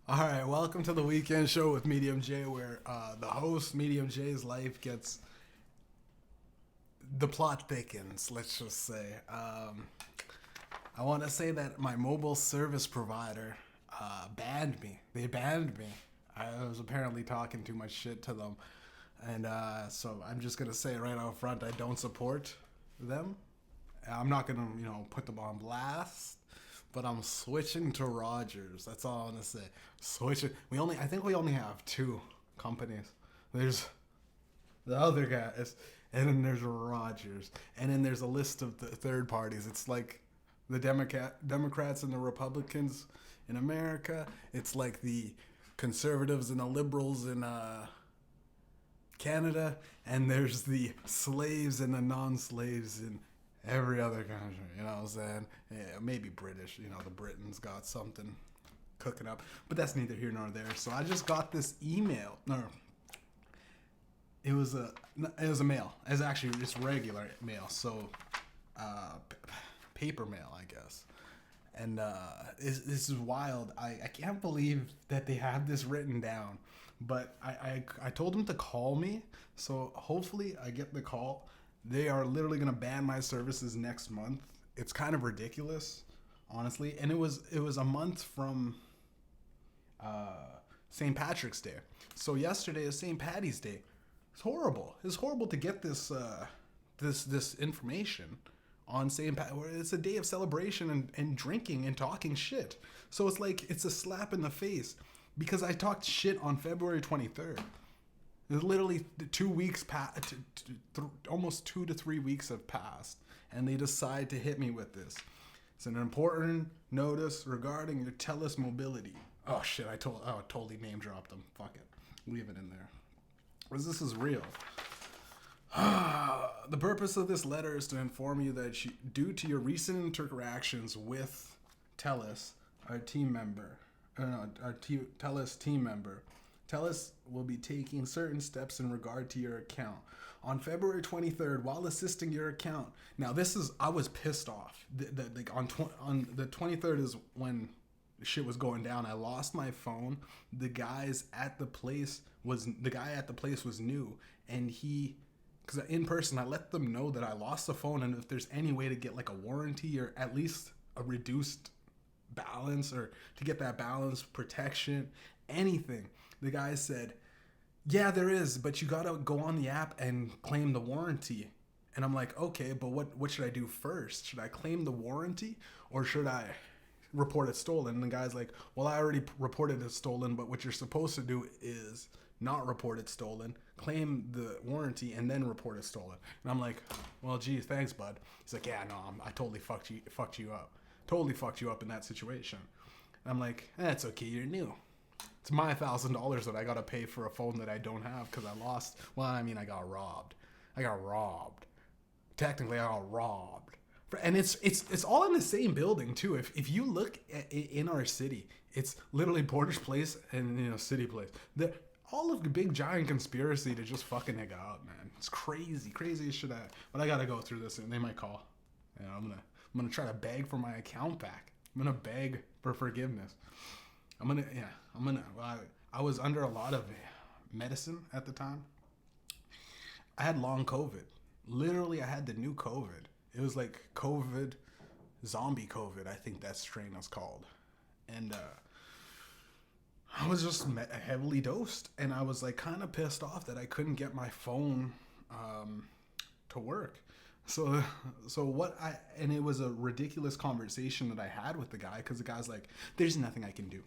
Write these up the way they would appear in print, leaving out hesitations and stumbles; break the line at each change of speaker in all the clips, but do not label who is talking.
All right, welcome to the weekend show with Medium J, where the host, Medium J's life gets the plot thickens. Let's just say. I want to say that my mobile service provider banned me. They banned me. I was apparently talking too much shit to them, and so I'm just gonna say right out front, I don't support them. I'm not gonna, put them on blast, but I'm switching to Rogers. That's all I'm gonna say. Switching. I think we only have two companies. There's the other guys, and then there's Rogers, and then there's a list of the third parties. It's like the Democrats and the Republicans in America. It's like the conservatives and the liberals in Canada, and there's the slaves and the non-slaves in every other country. You know what I'm saying? Yeah, maybe British. The Britons got something cooking up, but that's neither here nor there. So I just got this email. No, it was a mail. It's actually just regular mail. So paper mail, I guess. And this is wild. I can't believe that they have this written down. But I told them to call me, so hopefully I get the call. They are literally gonna ban my services next month. It's kind of ridiculous, honestly. And it was a month from St. Patrick's Day. So yesterday is St. Patty's Day. It's horrible. It's horrible to get this information on St. Pat. It's a day of celebration and drinking and talking shit. So it's like it's a slap in the face because I talked shit on February 23rd. Literally 2 weeks almost 2 to 3 weeks have passed, and they decide to hit me with this. It's an important notice regarding your TELUS mobility. Oh shit! I totally name dropped them. Fuck it, leave it in there. Because this is real. The purpose of this letter is to inform you that due to your recent interactions with TELUS, our team member, TELUS team member, TELUS will be taking certain steps in regard to your account. On February 23rd, while assisting your account, now I was pissed off. On the 23rd is when shit was going down. I lost my phone. The guy at the place was new, and because in person I let them know that I lost the phone, and if there's any way to get like a warranty or at least a reduced balance or to get that balance protection, anything. The guy said, yeah, there is, but you gotta go on the app and claim the warranty. And I'm like, okay, but what should I do first? Should I claim the warranty or should I report it stolen? And the guy's like, well, I already reported it stolen, but what you're supposed to do is not report it stolen, claim the warranty, and then report it stolen. And I'm like, well, geez, thanks, bud. He's like, yeah, no, I totally fucked you up. Totally fucked you up in that situation. And I'm like, it's okay, you're new. It's my $1,000 that I gotta pay for a phone that I don't have because I lost. Well, I mean, I got robbed. Technically, I got robbed. And it's all in the same building too. If you look in our city, it's literally Porter's Place and City Place. All of the big giant conspiracy to just fucking nigga out, man. It's crazy as shit. But I gotta go through this, and they might call. I'm gonna try to beg for my account back. I'm gonna beg for forgiveness. I was under a lot of medicine at the time. I had long COVID. Literally, I had the new COVID. It was like COVID, zombie COVID, I think that strain is called. And I was just heavily dosed. And I was like kind of pissed off that I couldn't get my phone to work. And it was a ridiculous conversation that I had with the guy because the guy's like, there's nothing I can do.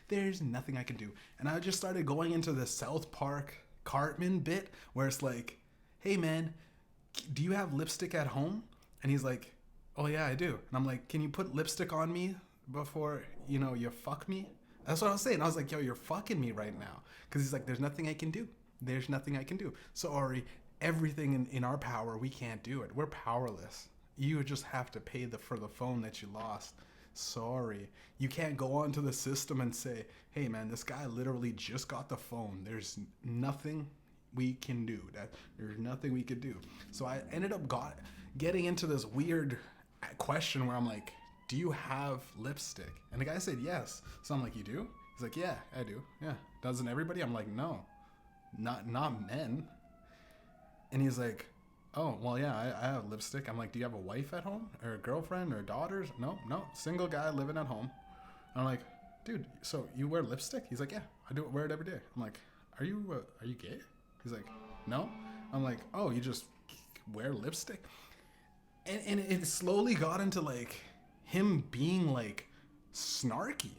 There's nothing I can do. And I just started going into the South Park Cartman bit where it's like, hey man, do you have lipstick at home? And he's like, oh yeah, I do. And I'm like, can you put lipstick on me before, you fuck me? That's what I was saying. I was like, yo, you're fucking me right now. Because he's like, there's nothing I can do. There's nothing I can do. Sorry, everything in our power, we can't do it. We're powerless. You just have to pay for the phone that you lost. Sorry. You can't go onto the system and say, hey man, this guy literally just got the phone. There's nothing we can do. There's nothing we could do. So I ended up getting into this weird question where I'm like, do you have lipstick? And the guy said yes. So I'm like, you do? He's like, yeah, I do. Yeah. Doesn't everybody? I'm like, no, not men. And he's like, oh, well, yeah, I have lipstick. I'm like, do you have a wife at home or a girlfriend or daughters? No, single guy living at home. I'm like, dude, so you wear lipstick? He's like, yeah, I do wear it every day. I'm like, are you gay? He's like, no. I'm like, oh, you just wear lipstick? And it slowly got into like him being like snarky.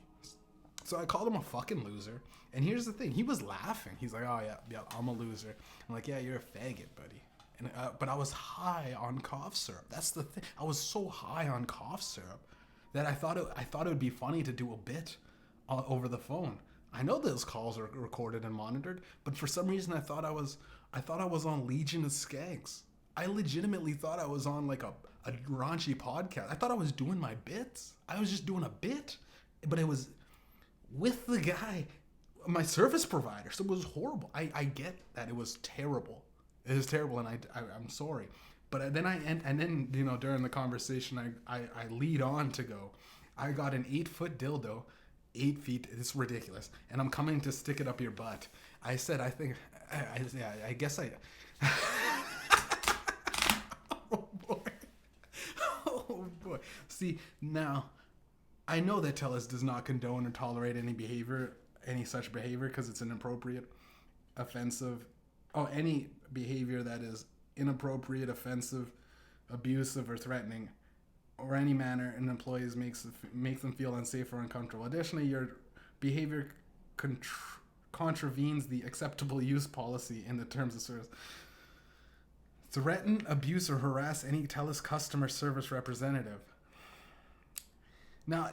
So I called him a fucking loser. And here's the thing, he was laughing. He's like, oh yeah, I'm a loser. I'm like, yeah, you're a faggot, buddy. And but I was high on cough syrup. That's the thing. I was so high on cough syrup that I thought it would be funny to do a bit over the phone. I know those calls are recorded and monitored, but for some reason I thought I was on Legion of Skanks. I legitimately thought I was on like a raunchy podcast. I thought I was doing my bits. I was just doing a bit, but it was with the guy, my service provider. So it was horrible. I get that it was terrible. It was terrible, and I'm sorry. But then then you know, during the conversation, I lead on to go, I got an 8-foot dildo, 8 feet. It's ridiculous, and I'm coming to stick it up your butt. I said, I guess I. Oh boy. Oh boy. See, now I know that TELUS does not condone or tolerate any such behavior, because it's inappropriate, offensive, any behavior that is inappropriate, offensive, abusive, or threatening, or any manner an employees make them feel unsafe or uncomfortable. Additionally, your behavior contravenes the acceptable use policy in the terms of service. Threaten, abuse, or harass any TELUS customer service representative. Now,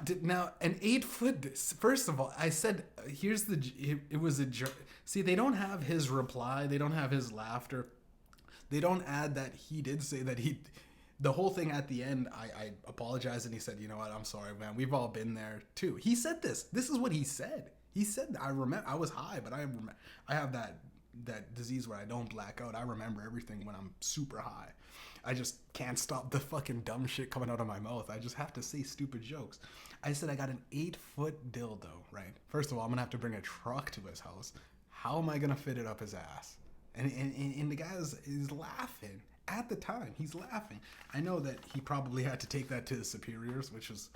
an 8-foot. First of all, I said, it was a joke. See, they don't have his reply. They don't have his laughter. They don't add that he did say that the whole thing at the end, I apologized, and he said, you know what, I'm sorry, man. We've all been there too. He said this. This is what he said. He said, I remember, I was high, but I have that disease where I don't black out. I remember everything when I'm super high. I just can't stop the fucking dumb shit coming out of my mouth. I just have to say stupid jokes. I said I got an 8-foot dildo, right? First of all, I'm gonna have to bring a truck to his house. How am I gonna fit it up his ass? And the guy is laughing. At the time, he's laughing. I know that he probably had to take that to his superiors, which is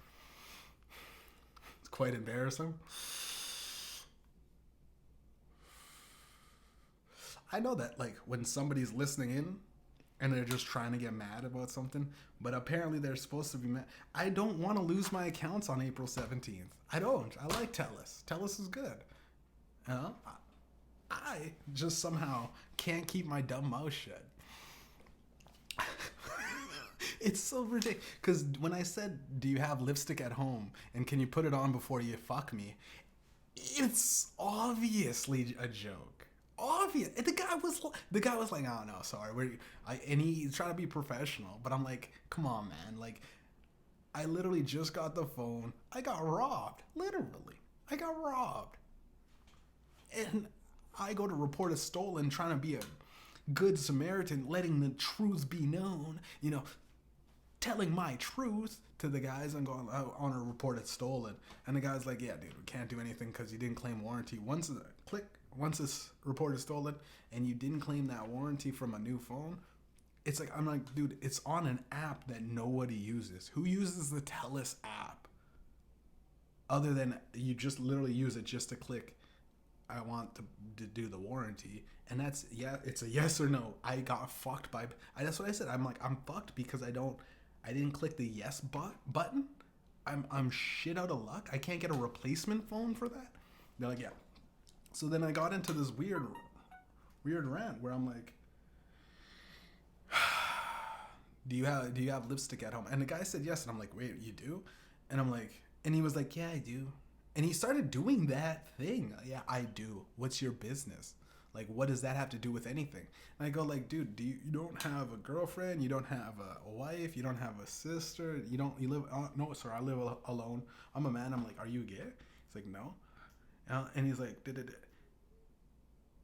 quite embarrassing. I know that, like, when somebody's listening in and they're just trying to get mad about something, but apparently they're supposed to be mad. I don't want to lose my accounts on April 17th. I don't. I like TELUS. TELUS is good. You know? I just somehow can't keep my dumb mouth shut. It's so ridiculous. Because when I said, do you have lipstick at home? And can you put it on before you fuck me? It's obviously a joke. Obvious. The guy was like, oh no, sorry. And he's trying to be professional. But I'm like, come on, man. Like, I literally just got the phone. I got robbed. Literally. I got robbed. And I go to report as stolen, trying to be a good Samaritan, letting the truth be known, you know, telling my truth to the guys and going, I want to report it stolen. And the guy's like, yeah, dude, we can't do anything because you didn't claim warranty. Once it's reported stolen and you didn't claim that warranty from a new phone, it's like, I'm like, dude, it's on an app that nobody uses. Who uses the TELUS app? Other than you just literally use it just to click, I want to do the warranty. And that's, yeah, it's a yes or no. I got fucked by, that's what I said. I'm like, I'm fucked because I didn't click the yes button. I'm shit out of luck. I can't get a replacement phone for that. They're like, yeah. So then I got into this weird rant where I'm like, do you have lipstick at home? And the guy said yes, and I'm like, wait, you do? And I'm like, and he was like, yeah, I do. And he started doing that thing. Yeah, I do. What's your business? Like, what does that have to do with anything? And I go like, dude, you don't have a girlfriend, you don't have a wife, you don't have a sister, you live, no, sir, I live alone. I'm a man. I'm like, are you gay? He's like, no. And he's like,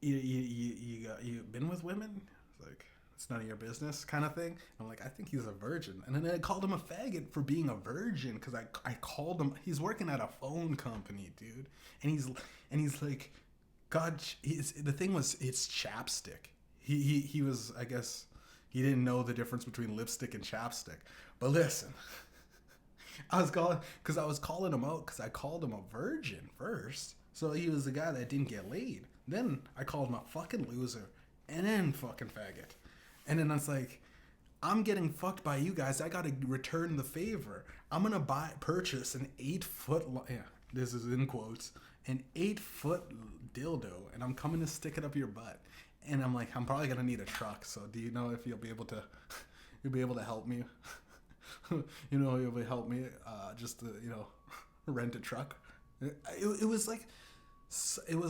you been with women? It's like, it's none of your business kind of thing. I'm like, I think he's a virgin. And then I called him a faggot for being a virgin because I called him. He's working at a phone company, dude. And he's like, God, the thing was, it's chapstick. He was, I guess, he didn't know the difference between lipstick and chapstick. But listen, I was calling him out because I called him a virgin first. So he was the guy that didn't get laid. Then I called him a fucking loser and then fucking faggot. And then I was like, I'm getting fucked by you guys. I gotta return the favor. I'm gonna purchase an 8-foot, this is in quotes, an 8-foot dildo, and I'm coming to stick it up your butt. And I'm like, I'm probably gonna need a truck. So do you know if you'll be able to help me? You'll be help me just to rent a truck. It was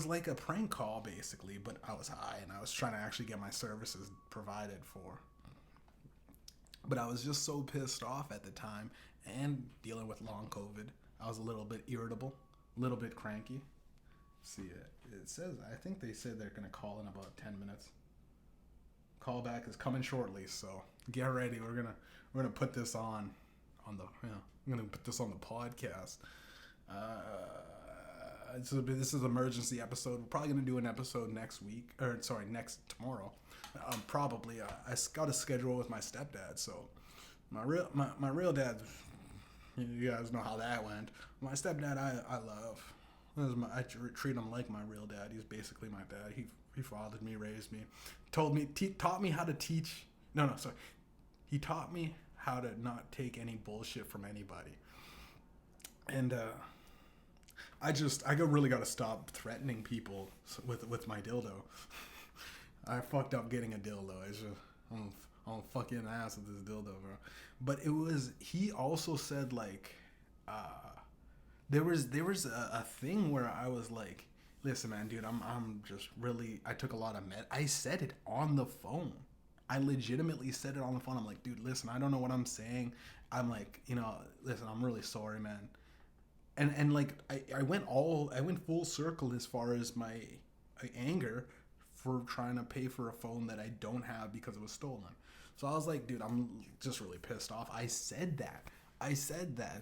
like a prank call basically, but I was high and I was trying to actually get my services provided for. But I was just so pissed off at the time and dealing with long COVID. I was a little bit irritable, a little bit cranky. See it says, I think they said they're gonna call in about 10 minutes. Callback is coming shortly, so get ready. We're gonna put this on the I'm gonna put this on the podcast. So this is an emergency episode. We're probably gonna do an episode next tomorrow. Probably. I got a schedule with my stepdad, so my real dad. You guys know how that went. My stepdad, I love. I treat him like my real dad. He's basically my dad. He fathered me, raised me, taught me how to teach. No, sorry. He taught me how to not take any bullshit from anybody. And I really got to stop threatening people with my dildo. I fucked up getting a dildo. I'm fucking ass with this dildo, bro. But he also said like, there was a thing where I was like, listen, man, dude, I'm just really, I took a lot of I said it on the phone. I legitimately said it on the phone. I'm like, dude, listen, I don't know what I'm saying. I'm like, listen, I'm really sorry, man. And like, I went full circle as far as my anger for trying to pay for a phone that I don't have because it was stolen. So I was like, dude, I'm just really pissed off. I said that.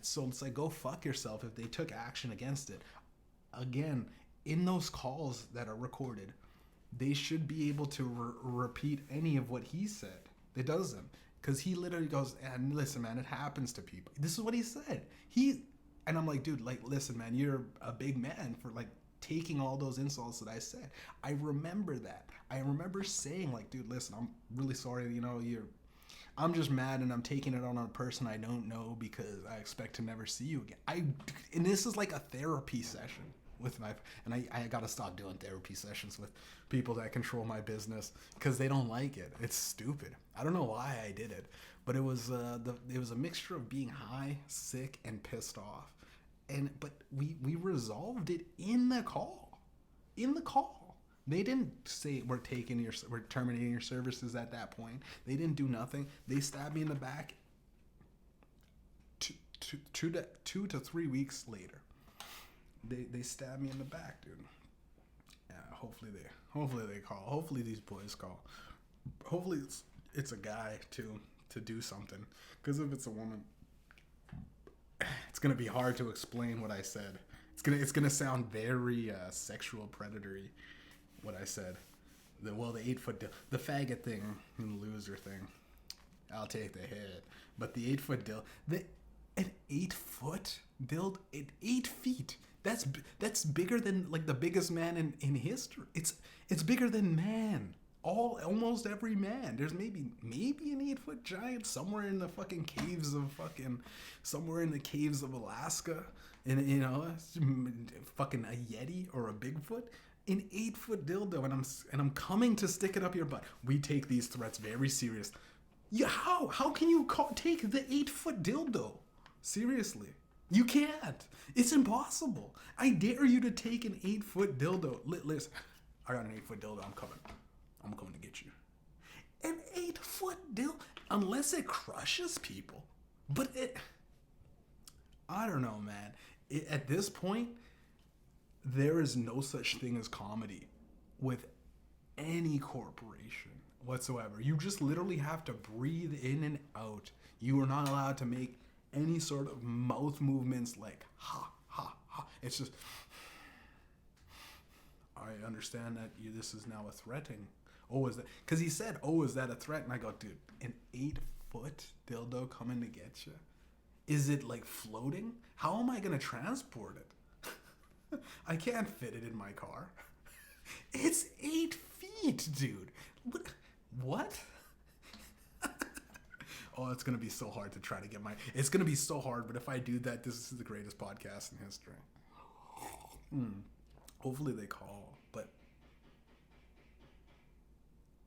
So it's like, go fuck yourself if they took action against it. Again, in those calls that are recorded, they should be able to repeat any of what he said. It doesn't. Because he literally goes, and listen, man, it happens to people. This is what he said. And I'm like, dude, like, listen, man, you're a big man for like taking all those insults that I said. I remember that. I remember saying like, dude, listen, I'm really sorry. I'm just mad and I'm taking it on a person I don't know because I expect to never see you again. And this is like a therapy session with I gotta stop doing therapy sessions with people that control my business because they don't like it. It's stupid. I don't know why I did it, but it was a mixture of being high, sick, and pissed off. But we resolved it in the call. They didn't say we're terminating your services at that point. They didn't do nothing. They stabbed me in the back 2 to 3 weeks later. They stabbed me in the back, dude. Yeah, hopefully they call. Hopefully these boys call. Hopefully it's a guy too to do something. Because if it's a woman, it's gonna be hard to explain what I said. It's gonna sound very sexual predatory. What I said. The 8-foot the faggot thing and the loser thing. I'll take the hit. But the 8-foot an 8-foot dildo, 8 feet. That's bigger than like the biggest man in history. It's bigger than man. Almost every man. There's maybe an 8-foot giant somewhere in the fucking caves of Alaska, and fucking a Yeti or a Bigfoot. An 8-foot dildo, and I'm coming to stick it up your butt. We take these threats very serious. Yeah, how can you take the 8-foot dildo seriously? You can't. It's impossible. I dare you to take an 8-foot dildo. Listen, I got an 8-foot dildo. I'm coming to get you. An 8-foot dildo, unless it crushes people. But I don't know, man. At this point, there is no such thing as comedy with any corporation whatsoever. You just literally have to breathe in and out. You are not allowed to make any sort of mouth movements like ha, ha, ha. It's just, I understand that this is now a threatening. Oh, is that? Because he said, oh, is that a threat? And I go, dude, an 8-foot dildo coming to get you? Is it like floating? How am I going to transport it? I can't fit it in my car. It's 8 feet, dude. What? Oh, it's going to be so hard to try to get it's going to be so hard, but if I do that, this is the greatest podcast in history. Hopefully they call, but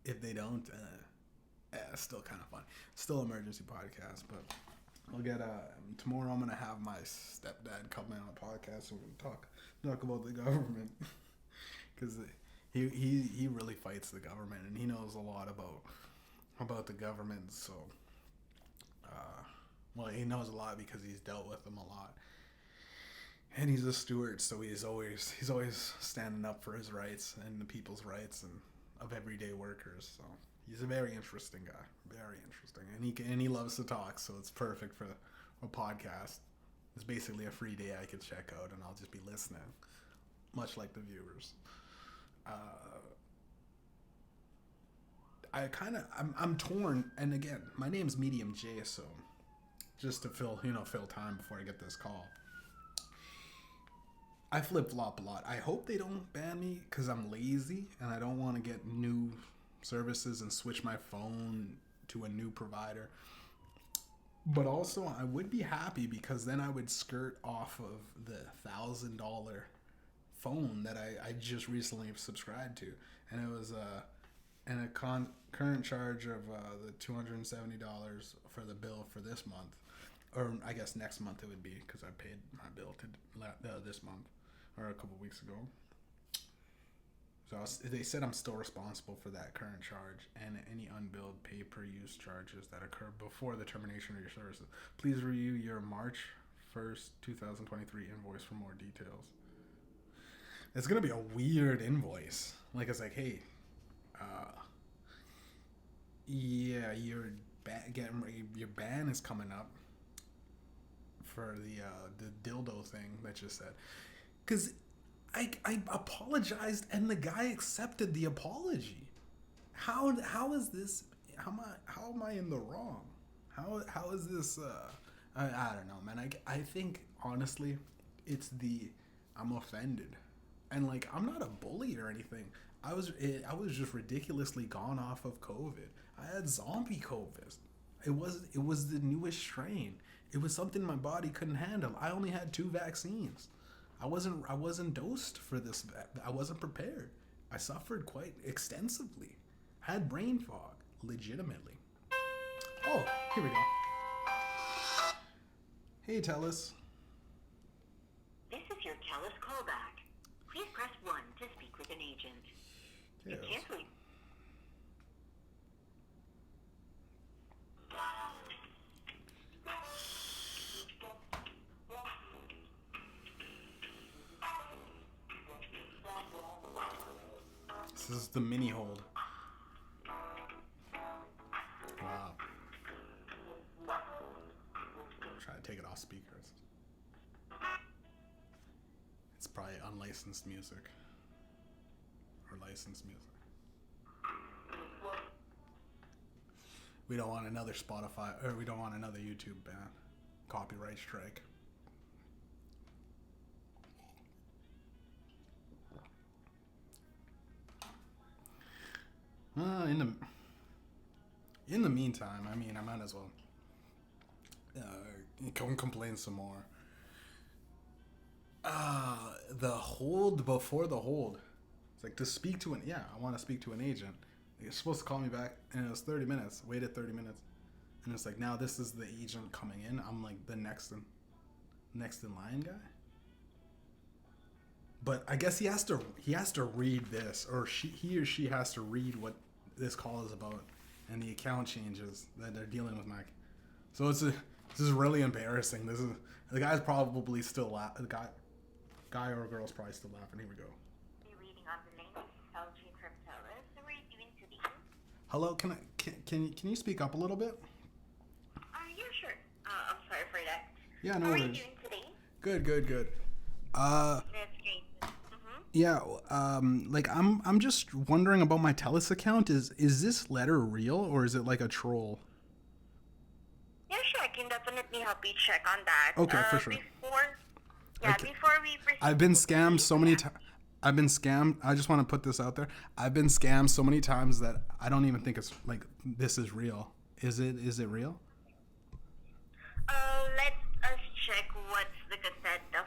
if they don't, it's still kind of fun. Still emergency podcast, but I'll get tomorrow. I'm gonna have my stepdad come in on a podcast and we'll talk about the government because he really fights the government and he knows a lot about the government. So, well, he knows a lot because he's dealt with them a lot. And he's a steward, so he's always standing up for his rights and the people's rights and of everyday workers. So he's a very interesting guy, very interesting, and he loves to talk. So it's perfect for a podcast. It's basically a free day I could check out, and I'll just be listening, much like the viewers. I'm torn, and again, my name's Medium J, so just to fill time before I get this call. I flip-flop a lot. I hope they don't ban me because I'm lazy and I don't want to get new services and switch my phone to a new provider. But also, I would be happy because then I would skirt off of the $1,000 phone that I just recently subscribed to. And it was current charge of the $270 for the bill for this month. Or I guess next month it would be because I paid my bill this month. Or a couple weeks ago. So they said I'm still responsible for that current charge and any unbilled pay-per-use charges that occur before the termination of your services. Please review your March 1st, 2023 invoice for more details. It's going to be a weird invoice. Like, it's like, hey, yeah, your ban is coming up for the dildo thing that you said. Because I apologized and the guy accepted the apology. How is this? How am I in the wrong? How is this? I don't know, man. I think honestly, it's I'm offended, and like I'm not a bully or anything. I was just ridiculously gone off of COVID. I had zombie COVID. It was the newest strain. It was something my body couldn't handle. I only had 2 vaccines. I wasn't dosed for this. I wasn't prepared. I suffered quite extensively. Had brain fog, legitimately. Oh, here we go. Hey, Telus.
This is your Telus callback. Please press 1 to speak with an agent.
Yes.
You can't leave.
This is the mini hold. Wow. Try to take it off speakers. It's probably unlicensed music. Or licensed music. We don't want another Spotify, or we don't want another YouTube ban. Copyright strike. In the meantime, I mean, I might as well complain some more. The hold before the hold. It's like to speak to I want to speak to an agent. You're supposed to call me back, and it was 30 minutes. Waited 30 minutes, and it's like now this is the agent coming in. I'm like the next in line guy. But I guess he has to read this, or he or she has to read what this call is about, and the account changes that they're dealing with Mike. So this is really embarrassing. The guy's probably still the guy or girl's probably still laughing. Here we go.
Be reading on the line. This is LG from TELUS. So what are you doing today?
Hello, can you speak up a little bit?
Yeah, sure. I'm sorry for that.
Yeah, no
How are you
worries.
doing today?
Good.
That's great. Mm-hmm.
Yeah, like I'm just wondering about my TELUS account. Is this letter real or is it like a troll?
Yeah, sure. I can definitely help you check on that.
Okay, for sure. Okay.
Before we proceed.
I've been
to
scammed so many times. I've been scammed. I just want to put this out there. I've been scammed so many times that I don't even think it's like this is real. Is it real?
Let us check what's the content of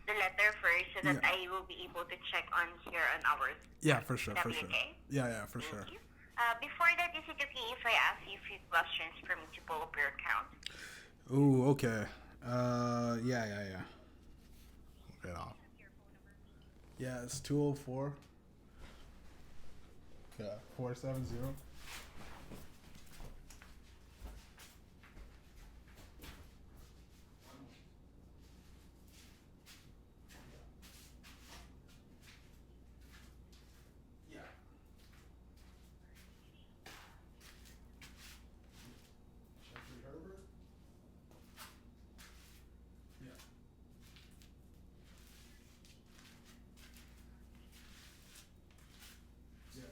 the letter first, so that
Yeah.
I will be able to check on here on ours.
Yeah, for sure,
Would that
for
be
sure.
okay?
Yeah, for
Thank
sure.
you. Before that, is it okay if I ask you a few questions for me to pull up your account?
Ooh, okay. Yeah. Get off. Yeah, it's 204. Yeah, 470. Yeah. Jeffrey Herbert? Yeah. Yeah.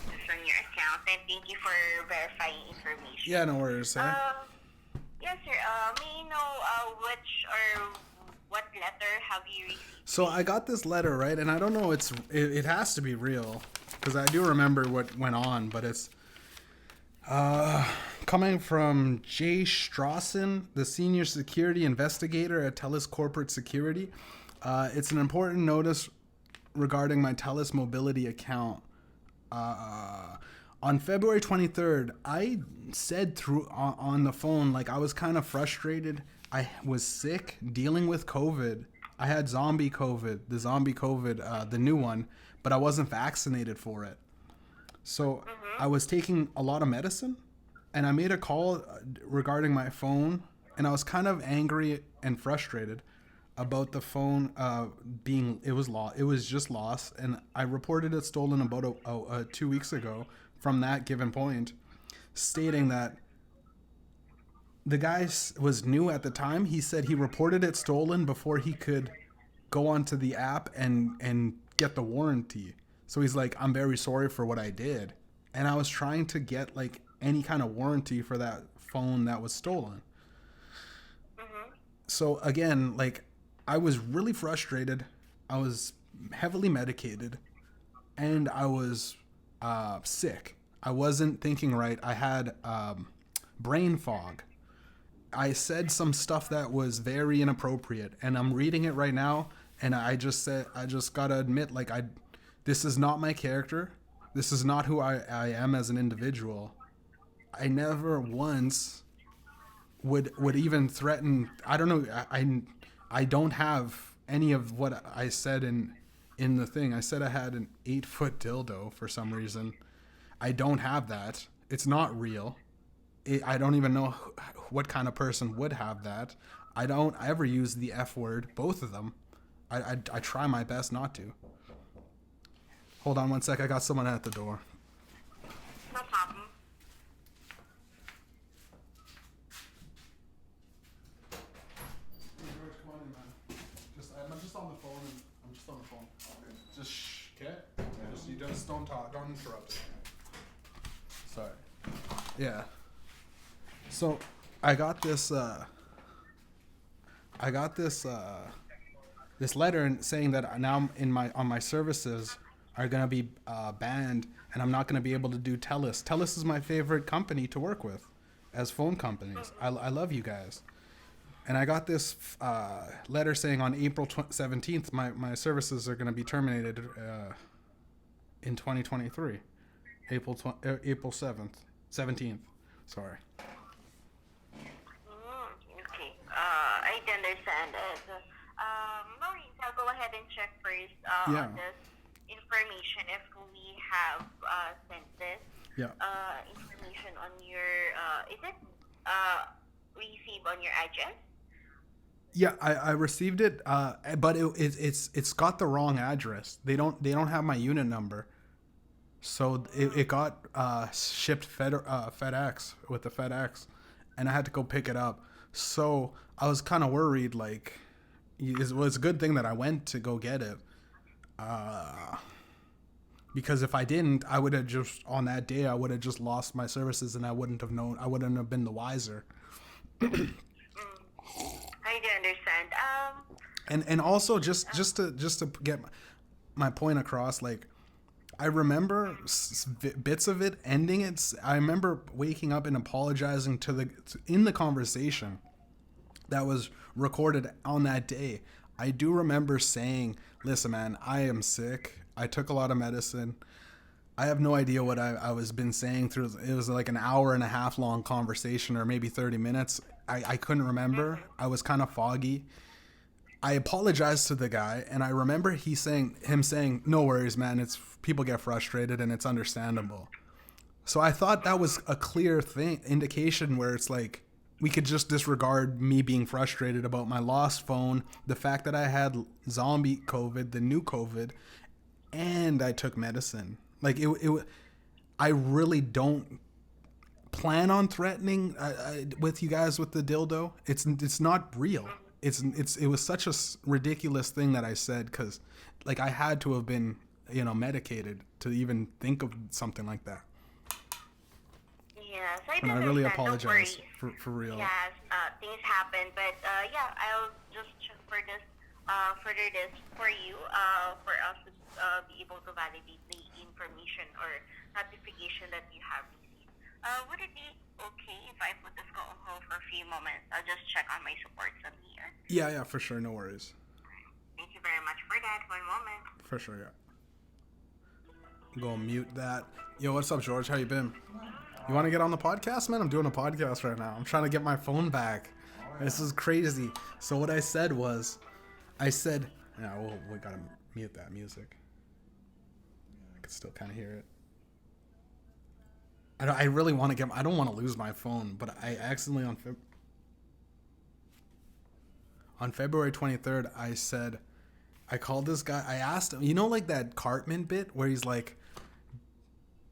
Just on your account, and thank you for verifying information.
Yeah, no worries, eh?
Yes, sir. May I know which or what letter have you received?
So I got this letter, right? And I don't know, it has to be real because I do remember what went on, but it's coming from Jay Strawson, the senior security investigator at TELUS Corporate Security. It's an important notice regarding my TELUS mobility account. On February 23rd, I said on the phone, like I was kind of frustrated. I was sick, dealing with COVID. I had zombie COVID, the new one, but I wasn't vaccinated for it. So I was taking a lot of medicine, and I made a call regarding my phone, and I was kind of angry and frustrated about the phone it was just lost, and I reported it stolen about 2 weeks ago from that given point, stating that the guy was new at the time. He said he reported it stolen before he could go onto the app and get the warranty. So he's like, I'm very sorry for what I did. And I was trying to get like any kind of warranty for that phone that was stolen. So again, like I was really frustrated. I was heavily medicated and I was sick. I wasn't thinking right. I had brain fog. I said some stuff that was very inappropriate, and I'm reading it right now, and I just gotta admit, like this is not my character. This is not who I am as an individual. I never once would even threaten. I don't know. I don't have any of what I said in the thing. I said I had an 8-foot dildo for some reason. I don't have that. It's not real. I don't even know what kind of person would have that. I don't ever use the F word, both of them. I try my best not to. Hold on one sec. I got someone at the door.
No problem.
Come on in, man. I'm just on the phone. I'm just on the phone. Okay. Just shh, okay? You just don't talk. Don't interrupt. Sorry. Yeah. So I got this this letter saying that now on my services are gonna be banned, and I'm not gonna be able to do TELUS. TELUS is my favorite company to work with, as phone companies. I love you guys. And I got this letter saying on April 17th my services are gonna be terminated in 2023, April 17th. Sorry.
Okay. I and check first
Yeah.
on this information if we have sent this
Yeah.
information on your, is it received on your address?
Yeah, I received it, but it's got the wrong address. They don't have my unit number, so it got shipped FedEx with the FedEx, and I had to go pick it up. So I was kind of worried. Like, it was a good thing that I went to go get it, because if I didn't, I would have just on that day I would have just lost my services, and I wouldn't have known. I wouldn't have been the wiser.
I do understand.
And also just to get my point across, like, I remember bits of it ending it. I remember waking up and apologizing in the conversation that was recorded on that day. I do remember saying, listen, man, I am sick, I took a lot of medicine, I have no idea what I was been saying through. It was like an hour and a half long conversation, or maybe 30 minutes. I couldn't remember. I was kind of foggy. I apologized to the guy, and I remember him saying, "No worries, man. It's people get frustrated, and it's understandable." So I thought that was a clear indication where it's like we could just disregard me being frustrated about my lost phone, the fact that I had zombie COVID, the new COVID, and I took medicine. Like I really don't plan on threatening with you guys with the dildo. It's not real. It was such a ridiculous thing that I said, because like I had to have been medicated to even think of something like that.
Yes, I
And
do
I really
understand. Don't
apologize
worry.
for real.
Yes, things happen, but yeah, I'll just check for this, further this for you, for us to be able to validate the information or notification that you have received. Would it be okay if I put this call on hold for a few moments? I'll just check on my supports on here.
Yeah, for sure, no worries.
Thank you very much for that. One moment.
For sure, yeah. Go mute that. Yo, what's up, George? How you been? You want to get on the podcast, man? I'm doing a podcast right now. I'm trying to get my phone back. This is crazy. So what I said was, yeah, we gotta mute that music. I can still kind of hear it. I really want to I don't want to lose my phone, but I accidentally on February 23rd, I called this guy. I asked him, like that Cartman bit where he's like,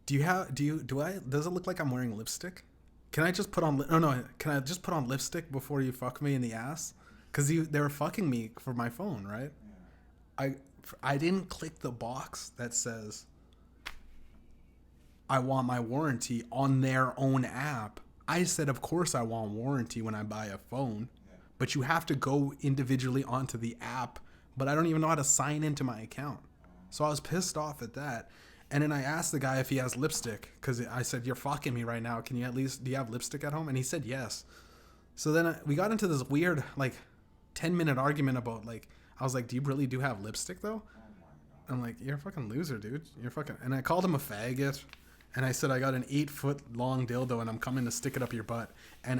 does it look like I'm wearing lipstick? Can I just put on, can I just put on lipstick before you fuck me in the ass? Because they were fucking me for my phone, right? Yeah. I didn't click the box that says I want my warranty on their own app. I said, of course I want warranty when I buy a phone, but you have to go individually onto the app, but I don't even know how to sign into my account. So I was pissed off at that. And then I asked the guy if he has lipstick, because I said, you're fucking me right now. Do you have lipstick at home? And he said yes. So then we got into this weird, 10-minute argument about, I was like, do you really do have lipstick, though? I'm like, you're a fucking loser, dude. And I called him a faggot. And I said, I got an 8-foot long dildo, and I'm coming to stick it up your butt. And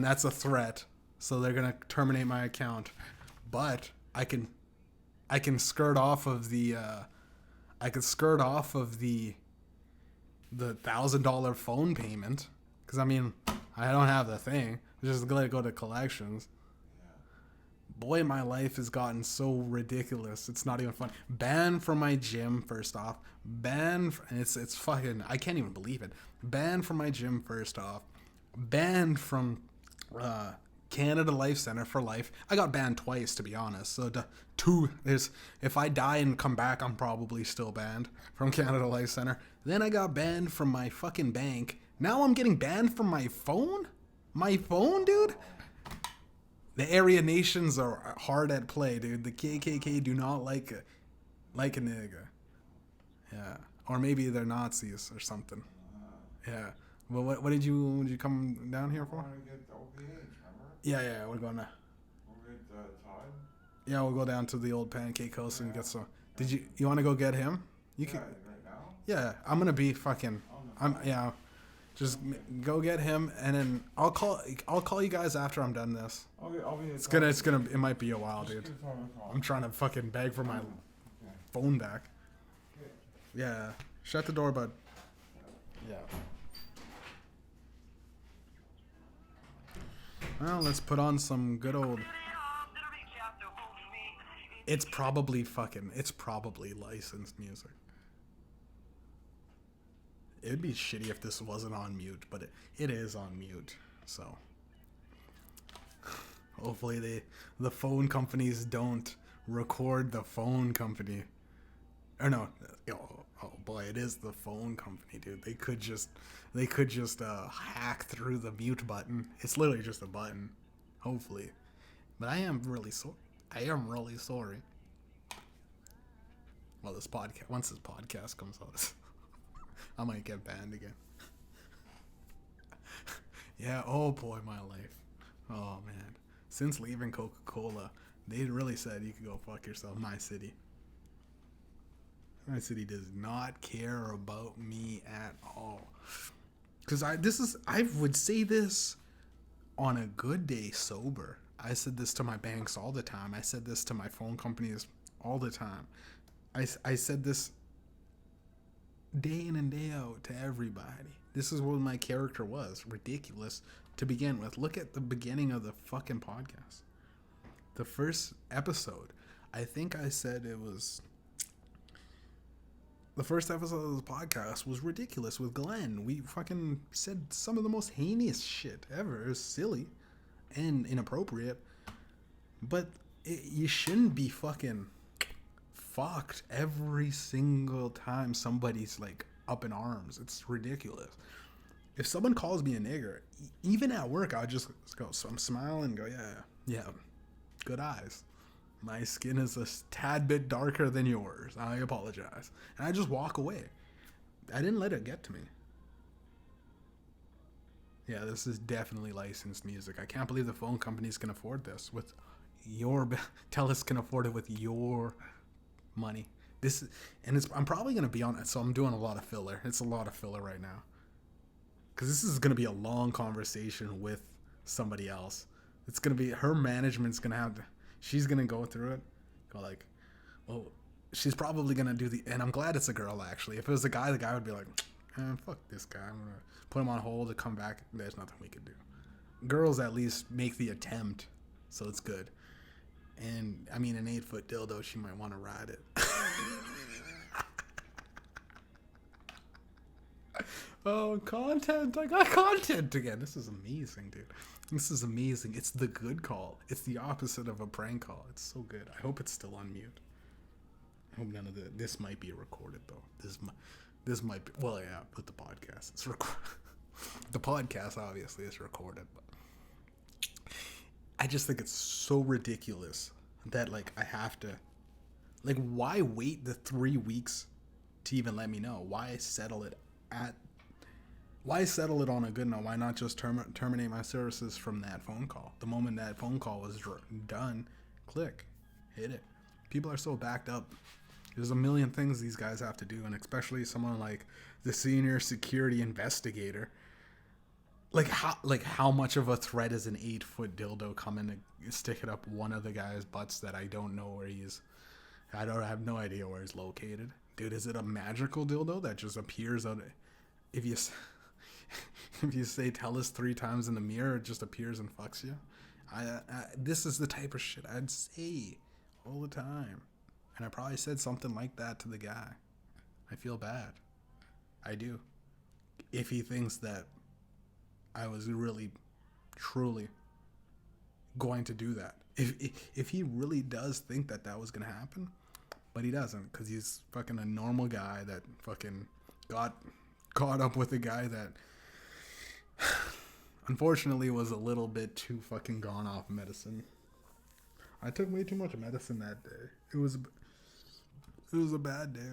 that's a threat. So they're going to terminate my account. But I can skirt off of the $1,000 phone payment, because I don't have the thing. Just let it go to collections. Boy, my life has gotten so ridiculous. It's not even fun. Banned from my gym, first off. It's fucking, I can't even believe it. Banned from my gym, first off. Banned from Canada Life Center for life. I got banned twice, to be honest. So if I die and come back, I'm probably still banned from Canada Life Center. Then I got banned from my fucking bank. Now I'm getting banned from my phone? My phone, dude? The area nations are hard at play, dude. The KKK do not like a nigga. Yeah. Or maybe they're Nazis or something. Yeah. Well, what did you come down here for?
I want to get the OPH, remember?
Yeah, we're going to.
We'll get Todd.
Yeah, we'll go down to the old Pancake House and get some. You want to go get him? You can.
Right now?
Yeah, I'm gonna be fucking. Just go get him, and then I'll call you guys after I'm done this.
I'll be.
It might be a while, dude. I'm trying to fucking beg for my phone back. Yeah. Shut the door, bud. Yeah. Well, let's put on some good old. It's probably licensed music. It'd be shitty if this wasn't on mute, but it is on mute. So hopefully the phone companies don't record the phone company. Or no, oh boy, it is the phone company, dude. They could just hack through the mute button. It's literally just a button. Hopefully, but I am really sorry. Well, once this podcast comes out, I might get banned again. Yeah, oh boy, my life. Oh man, since leaving Coca-Cola, they really said you could go fuck yourself. My city does not care about me at all. Cause I would say this on a good day sober. I said this to my banks all the time. I said this to my phone companies all the time. I said this day in and day out to everybody. This is what my character was. Ridiculous to begin with. Look at the beginning of the fucking podcast. The first episode. I think I said it was... The first episode of the podcast was ridiculous with Glenn. We fucking said some of the most heinous shit ever. It was silly and inappropriate. But you shouldn't be fucking fucked every single time somebody's like up in arms. It's ridiculous. If someone calls me a nigger, even at work, I'll just go, so I'm smiling and go, yeah, good eyes. My skin is a tad bit darker than yours. I apologize. And I just walk away. I didn't let it get to me. Yeah, this is definitely licensed music. I can't believe the phone companies can afford this with TELUS can afford it with your money. I'm probably going to be on it, so I'm doing a lot of filler. It's a lot of filler right now. Because this is going to be a long conversation with somebody else. It's going to be, her management's going to have to, she's going to go through it. Go like, well, she's probably going to do and I'm glad it's a girl actually. If it was a guy, the guy would be like, fuck this guy. I'm going to put him on hold to come back. There's nothing we could do. Girls at least make the attempt, so it's good. And I mean, an 8-foot dildo, she might want to ride it. Oh, content. I got content again. This is amazing, dude. This is amazing. It's the good call. It's the opposite of a prank call. It's so good. I hope it's still on mute. I hope none of this might be recorded, though. This might be, well, yeah, with the podcast. It's the podcast, obviously, is recorded, but I just think it's so ridiculous that, like, I have to, like, why wait the 3 weeks to even let me know? Why settle it on a good note? Why not just terminate my services from that phone call? The moment that phone call was done, click, hit it. People are so backed up. There's a million things these guys have to do, and especially someone like the senior security investigator. How much of a threat is an 8-foot dildo coming to stick it up one of the guy's butts that I don't know where I have no idea where he's located. Dude, is it a magical dildo that just appears out? If you say TELUS 3 times in the mirror, it just appears and fucks you. This is the type of shit I'd say all the time. And I probably said something like that to the guy. I feel bad. I do. If he thinks that I was really, truly going to do that. If he really does think that was going to happen, but he doesn't, because he's fucking a normal guy that fucking got caught up with a guy that unfortunately was a little bit too fucking gone off medicine. I took way too much medicine that day. It was a bad day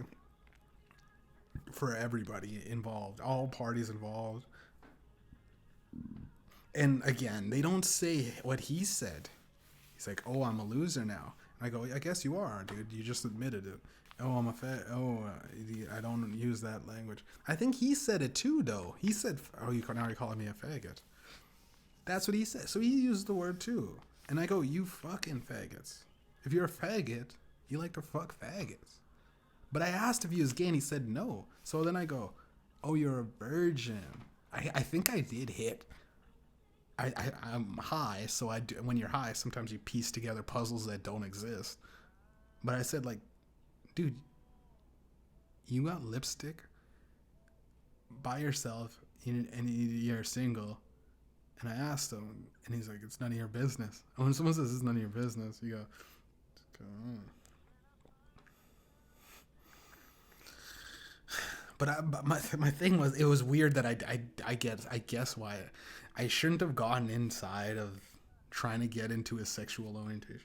for everybody involved, all parties involved. And again, they don't say what he said. He's like, oh, I'm a loser now. And I go, I guess you are, dude. You just admitted it. Oh, I'm a fag. Oh, I don't use that language. I think he said it too, though. He said, "Oh, now you're calling me a faggot." That's what he said. So he used the word too, and I go, "You fucking faggots. If you're a faggot, you like to fuck faggots." But I asked if he was gay, and he said no. So then I go, "Oh, you're a virgin." I think I did hit. I'm high, so I do, when you're high, sometimes you piece together puzzles that don't exist. But I said like, dude, you got lipstick by yourself and you're single. And I asked him, and he's like, it's none of your business. And when someone says it's none of your business, you go, oh. But my thing was, it was weird that I guess why I shouldn't have gone inside of trying to get into his sexual orientation.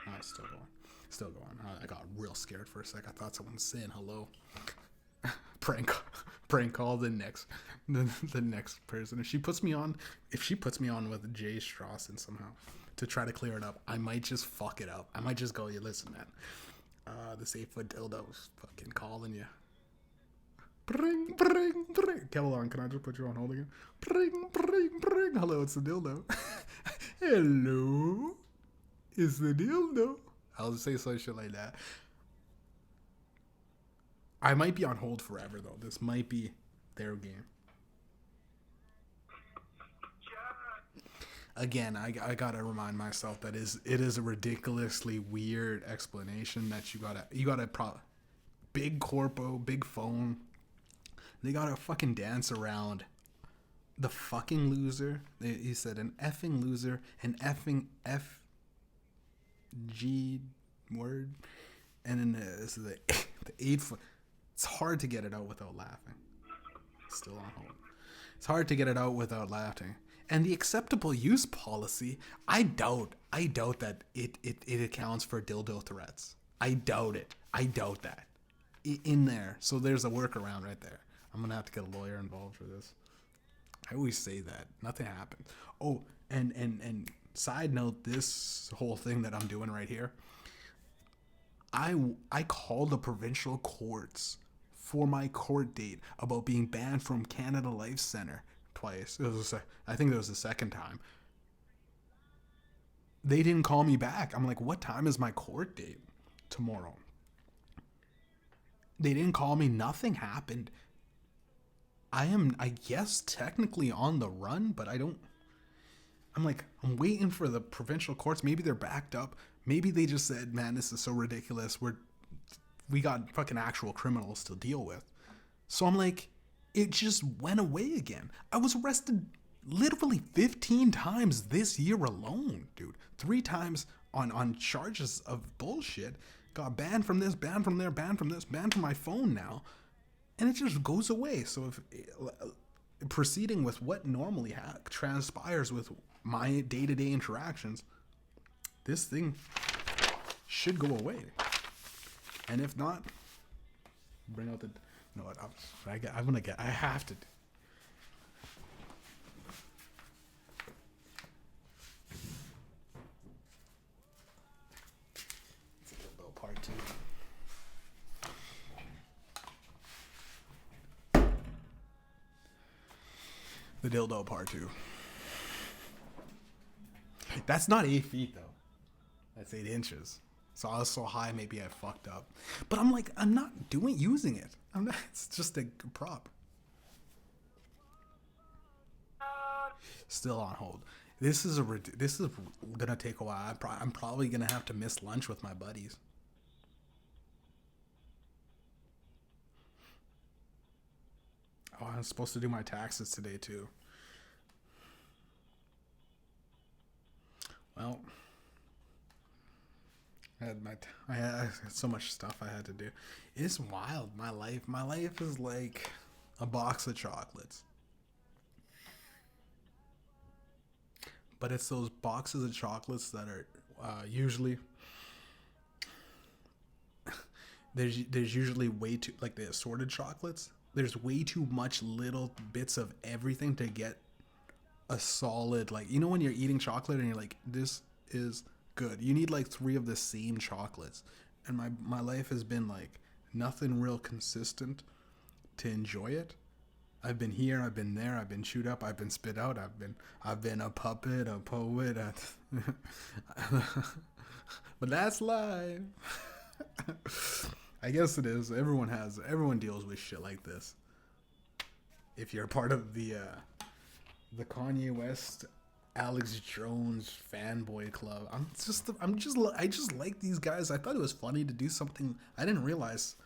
Oh, it's still going. Still going. I got real scared for a sec. I thought someone was saying hello. prank call the next person. If she puts me on with Jay Strawson somehow to try to clear it up, I might just fuck it up. I might just go, yeah, listen, man. This 8-foot dildo's fucking calling you. Bring, bring, bring. Kellan, can I just put you on hold again? Bring, bring, bring. Hello, it's the dildo. Hello, it's the dildo. I'll just say some shit like that. I might be on hold forever though. This might be their game. Again, I gotta remind myself that it is a ridiculously weird explanation that you gotta big corpo, big phone. They gotta fucking dance around the fucking loser. He said an effing loser, an effing FG word, and then this is the 8-foot. It's hard to get it out without laughing. Still on hold. It's hard to get it out without laughing. And the acceptable use policy, I doubt that it accounts for dildo threats. I doubt it. I doubt that. In there. So there's a workaround right there. I'm going to have to get a lawyer involved for this. I always say that. Nothing happened. Oh, and side note, this whole thing that I'm doing right here, I called the provincial courts for my court date about being banned from Canada Life Center twice. I think it was the second time. They didn't call me back. I'm like, what time is my court date? Tomorrow. They didn't call me. Nothing happened. I guess, technically on the run, but I'm waiting for the provincial courts. Maybe they're backed up. Maybe they just said, man, this is so ridiculous. We got fucking actual criminals to deal with. So I'm like, it just went away again. I was arrested literally 15 times this year alone, dude. 3 times on charges of bullshit. Got banned from this, banned from there, banned from this, banned from my phone now. And it just goes away. So if proceeding with what normally transpires with my day-to-day interactions, this thing should go away. And if not, bring out the... You know what? I have to... It's a little part 2. The dildo part 2. That's not 8 feet though. That's 8 inches. So I was so high, maybe I fucked up. But I'm like, I'm not using it. It's just a prop. Still on hold. This is gonna take a while. I'm probably gonna have to miss lunch with my buddies. Oh, I'm supposed to do my taxes today too. Well, I had so much stuff I had to do. It's wild. My life is like a box of chocolates. But it's those boxes of chocolates that are usually there's usually way too, like the assorted chocolates. There's way too much little bits of everything to get a solid, like, you know when you're eating chocolate and you're like, this is good. You need like 3 of the same chocolates. And my life has been like nothing real consistent to enjoy it. I've been here, I've been there, I've been chewed up, I've been spit out, I've been a puppet, a poet, but that's life. I guess it is. Everyone deals with shit like this. If you're a part of the Kanye West, Alex Jones fanboy club, I just like these guys. I thought it was funny to do something. I didn't realize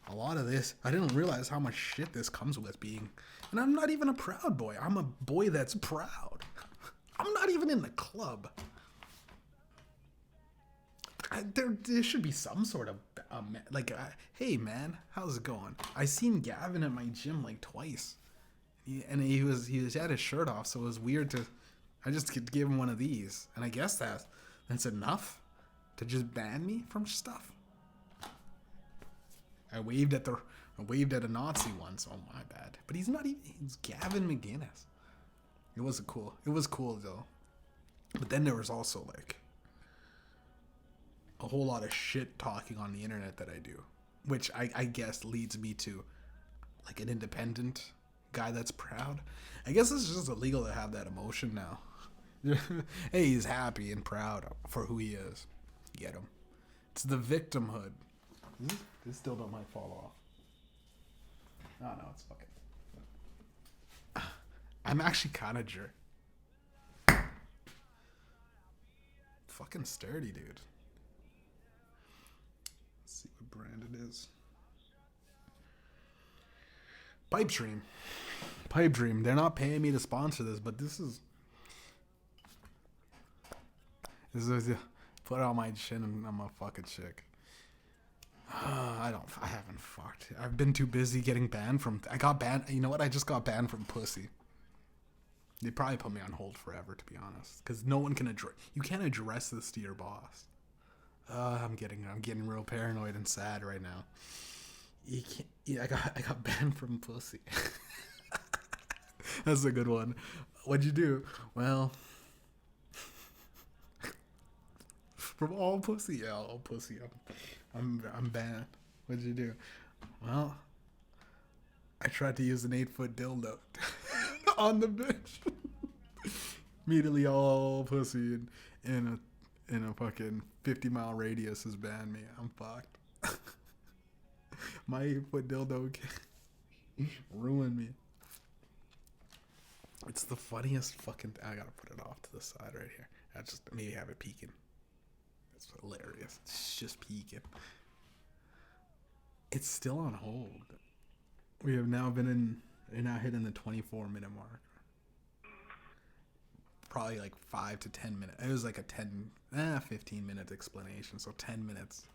a lot of this. I didn't realize how much shit this comes with being. And I'm not even a proud boy. I'm a boy that's proud. I'm not even in the club. There should be some sort of hey man, how's it going? I seen Gavin at my gym like twice, he had his shirt off, so it was weird to. I just could give him one of these, and I guess that's enough to just ban me from stuff. I waved at a Nazi once. Oh my bad, but he's not even. He's Gavin McGinnis. It was cool though, but then there was also like a whole lot of shit talking on the internet that I do, which I guess leads me to like an independent guy that's proud. I guess it's just illegal to have that emotion now. Hey, he's happy and proud for who he is. Get him. It's the victimhood. This still don't might fall off. Oh no, it's fucking. I'm actually kind of jerk. Fucking sturdy, dude. See what brand it is. Pipe Dream. They're not paying me to sponsor this, but this is put on my chin and I'm a fucking chick. I haven't fucked. I've been too busy getting banned from. I got banned. You know what? I just got banned from pussy. They probably put me on hold forever, to be honest, because no one can address. You can't address this to your boss. I'm getting real paranoid and sad right now. You can't. Yeah, I got banned from pussy. That's a good one. What'd you do? Well, from all pussy. Yeah, all pussy. I'm banned. What'd you do? Well, I tried to use an 8-foot dildo on the bitch. Immediately, all pussy in a fucking 50-mile radius has banned me. I'm fucked. My 8-foot dildo ruined me. It's the funniest fucking. I gotta put it off to the side right here. I just maybe have it peeking. It's hilarious. It's just peeking. It's still on hold. We have now now hitting the 24-minute mark. Probably like 5 to 10 minutes. It was like a 15-minute explanation. So 10 minutes.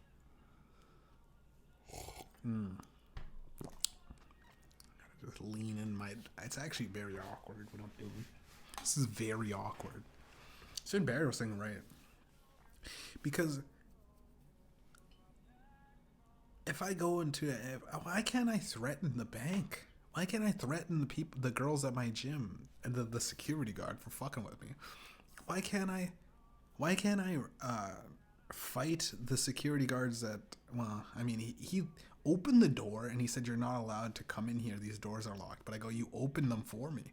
Just lean in my. It's actually very awkward what I'm doing. This is very awkward. It's embarrassing, right? Because if I go into why can't I threaten the bank? Why can't I threaten the girls at my gym and the security guard for fucking with me? Why can't I fight the security guards that? Well, I mean, he opened the door and he said, "You're not allowed to come in here. These doors are locked." But I go, "You opened them for me."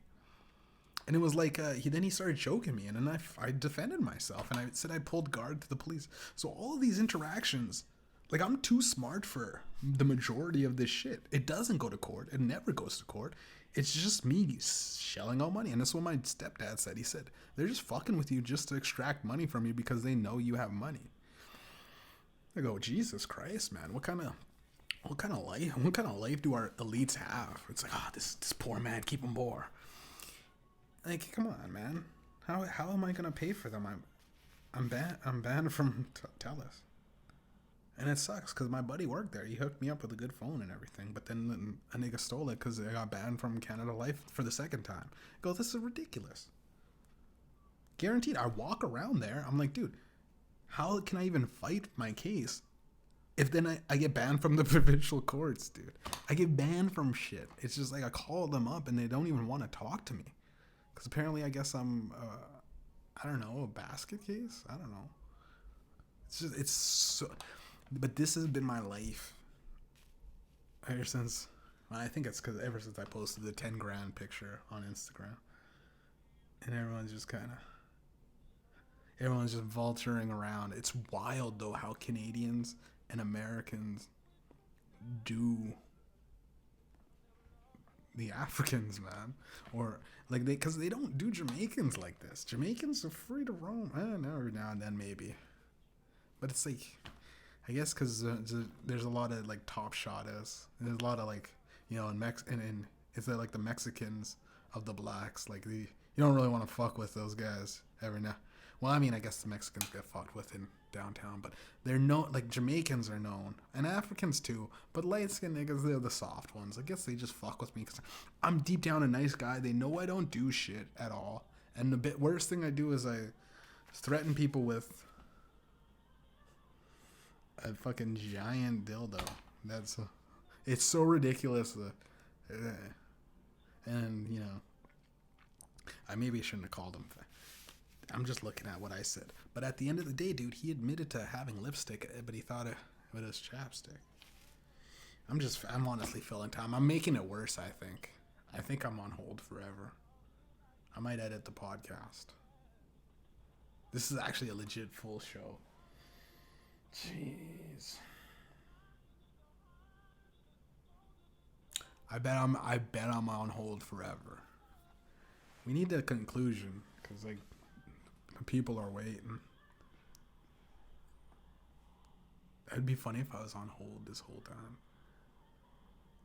And it was like, he started choking me, and then I defended myself, and I said I pulled guard to the police. So all of these interactions, like, I'm too smart for the majority of this shit. It doesn't go to court. It never goes to court. It's just me shelling out money. And that's what my stepdad said. He said, they're just fucking with you just to extract money from you because they know you have money. I go, Jesus Christ, man. What kind of life do our elites have? It's like, this poor man, keep him poor. Like, come on, man. How am I gonna pay for them? I'm banned from TELUS, and it sucks because my buddy worked there. He hooked me up with a good phone and everything, but then a nigga stole it because I got banned from Canada Life for the second time. I go, this is ridiculous. Guaranteed. I walk around there. I'm like, dude, how can I even fight my case if then I get banned from the provincial courts, dude? I get banned from shit. It's just like I call them up and they don't even want to talk to me. Because apparently I guess I'm, I don't know, a basket case? I don't know. it's so. But this has been my life ever since. I think it's because ever since I posted the 10 grand picture on Instagram, and everyone's just vulturing around. It's wild though how Canadians and Americans do the Africans, man, or like because they don't do Jamaicans like this. Jamaicans are free to roam. I don't know, every now and then maybe, but it's like, I guess because there's a lot of like top shotters. There's a lot of like, you know, in it's like the Mexicans of the blacks. Like you don't really want to fuck with those guys every now. Well, I mean, I guess the Mexicans get fucked with in downtown, but they're known, like Jamaicans are known, and Africans too. But light skinned niggas, they're the soft ones. I guess they just fuck with me because I'm deep down a nice guy. They know I don't do shit at all. And the worst thing I do is I threaten people with a fucking giant dildo. It's so ridiculous. And you know, I maybe shouldn't have called him. I'm just looking at what I said. But at the end of the day, dude, he admitted to having lipstick, but he thought it was chapstick. I'm honestly filling time. I'm making it worse, I think. I think I'm on hold forever. I might edit the podcast. This is actually a legit full show. Jeez. I bet I'm on hold forever. We need a conclusion, because like people are waiting. It'd be funny if I was on hold this whole time.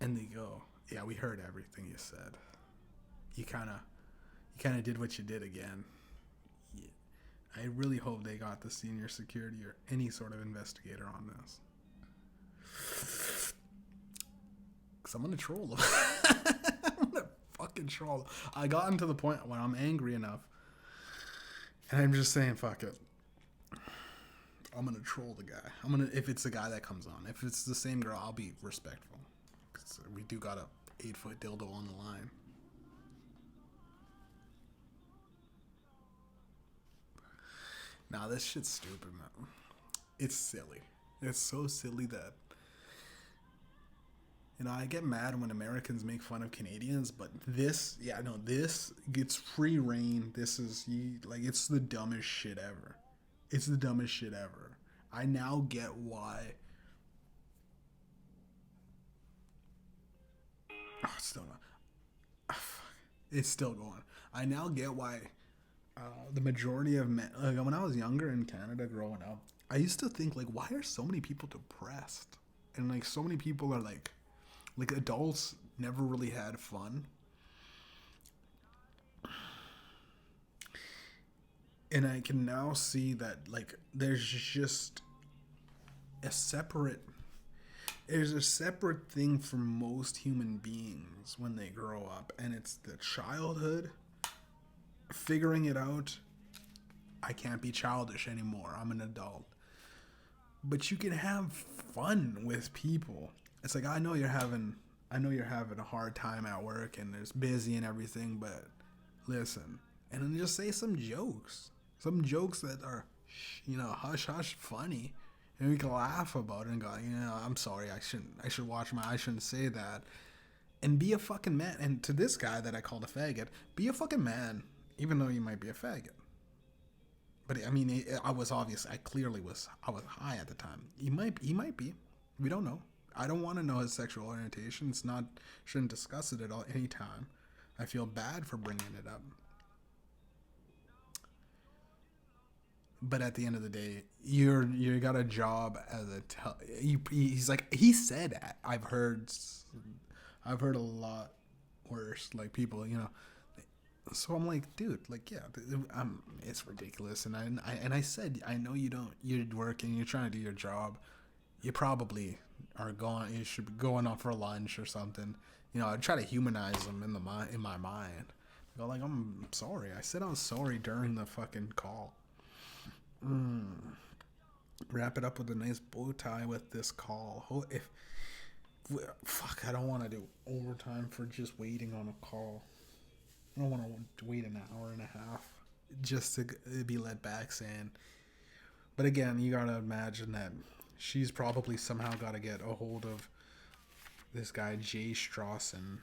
And they go, yeah, we heard everything you said. You kind of did what you did again. Yeah. I really hope they got the senior security or any sort of investigator on this. Because I'm going to troll them. I'm going to fucking troll them. I gotten to the point when I'm angry enough. And I'm just saying, fuck it. I'm going to troll the guy. If it's the guy that comes on. If it's the same girl, I'll be respectful. Because we do got a 8-foot dildo on the line. Nah, this shit's stupid, man. It's silly. It's so silly that, you know, I get mad when Americans make fun of Canadians, but this gets free reign. This is, it's the dumbest shit ever. It's the dumbest shit ever. I now get why. Oh, it's still not. It's still going. I now get why the majority of men, like when I was younger in Canada growing up, I used to think, like, why are so many people depressed? And, like, so many people are, like adults never really had fun. And I can now see that, like, there's just a separate thing for most human beings when they grow up, and it's the childhood, figuring it out. I can't be childish anymore. I'm an adult. But you can have fun with people. It's like, I know you're having a hard time at work and it's busy and everything, but listen, and then just say some jokes that are, you know, hush hush funny, and we can laugh about it and go, you know, I'm sorry, I shouldn't say that, and be a fucking man. And to this guy that I called a faggot, be a fucking man, even though you might be a faggot. But I mean, I was high at the time. He might be. We don't know. I don't want to know his sexual orientation. Shouldn't discuss it at all any time. I feel bad for bringing it up. But at the end of the day, you got a job as he's like, he said, I've heard a lot worse, like people, you know. So I'm like, dude, like, yeah, it's ridiculous. And I said, I know you're working, you're trying to do your job. You probably you should be going off for lunch or something. You know, I try to humanize them in my mind. I go like, I'm sorry. I said I was sorry during the fucking call. Wrap it up with a nice bow tie with this call. I don't want to do overtime for just waiting on a call. I don't want to wait an hour and a half just to be let back saying, But again, you gotta imagine that she's probably somehow got to get a hold of this guy Jay Strawson,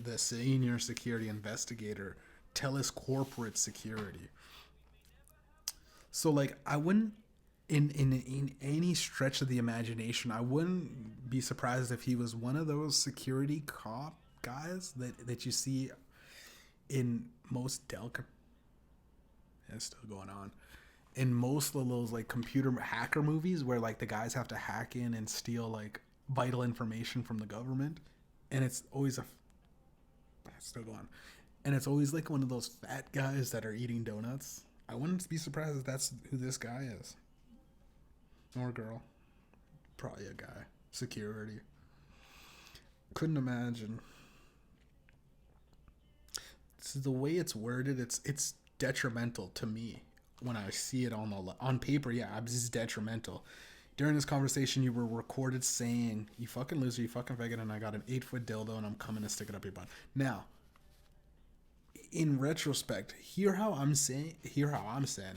the senior security investigator, Telus Corporate Security. So like, I wouldn't, in any stretch of the imagination, I wouldn't be surprised if he was one of those security cop guys that you see in most it's still going on, in most of those like computer hacker movies where like the guys have to hack in and steal like vital information from the government, and it's always it's still going, and it's always like one of those fat guys that are eating donuts. I wouldn't be surprised if that's who this guy is, or girl, probably a guy. Security. Couldn't imagine. So the way it's worded, it's detrimental to me when I see it on paper. Yeah, this is detrimental. During this conversation, you were recorded saying, "You fucking loser, you fucking faggot, and I got an 8-foot dildo, and I'm coming to stick it up your butt." Now, in retrospect, hear how I'm saying it.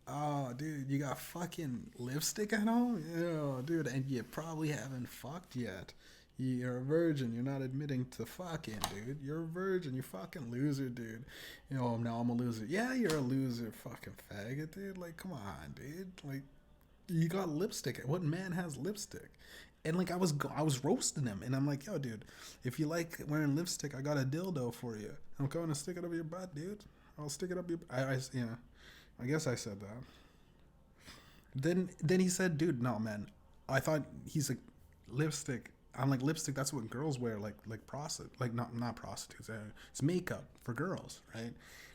Oh, dude, you got fucking lipstick at home? Yeah, dude, and you probably haven't fucked yet. You're a virgin. You're not admitting to fucking, dude. You're a virgin. You fucking loser, dude. You know, now I'm a loser. Yeah, you're a loser, fucking faggot, dude. Like, come on, dude. Like, you got lipstick. What man has lipstick? And like, I was roasting him, and I'm like, yo, dude, if you like wearing lipstick, I got a dildo for you. I'm going to stick it up your butt, dude. I'll stick it up your. I guess I said that. Then he said, dude, no, man. I thought he's like, lipstick. I'm like, lipstick, that's what girls wear, like prostitutes, like not prostitutes. It's makeup for girls, right?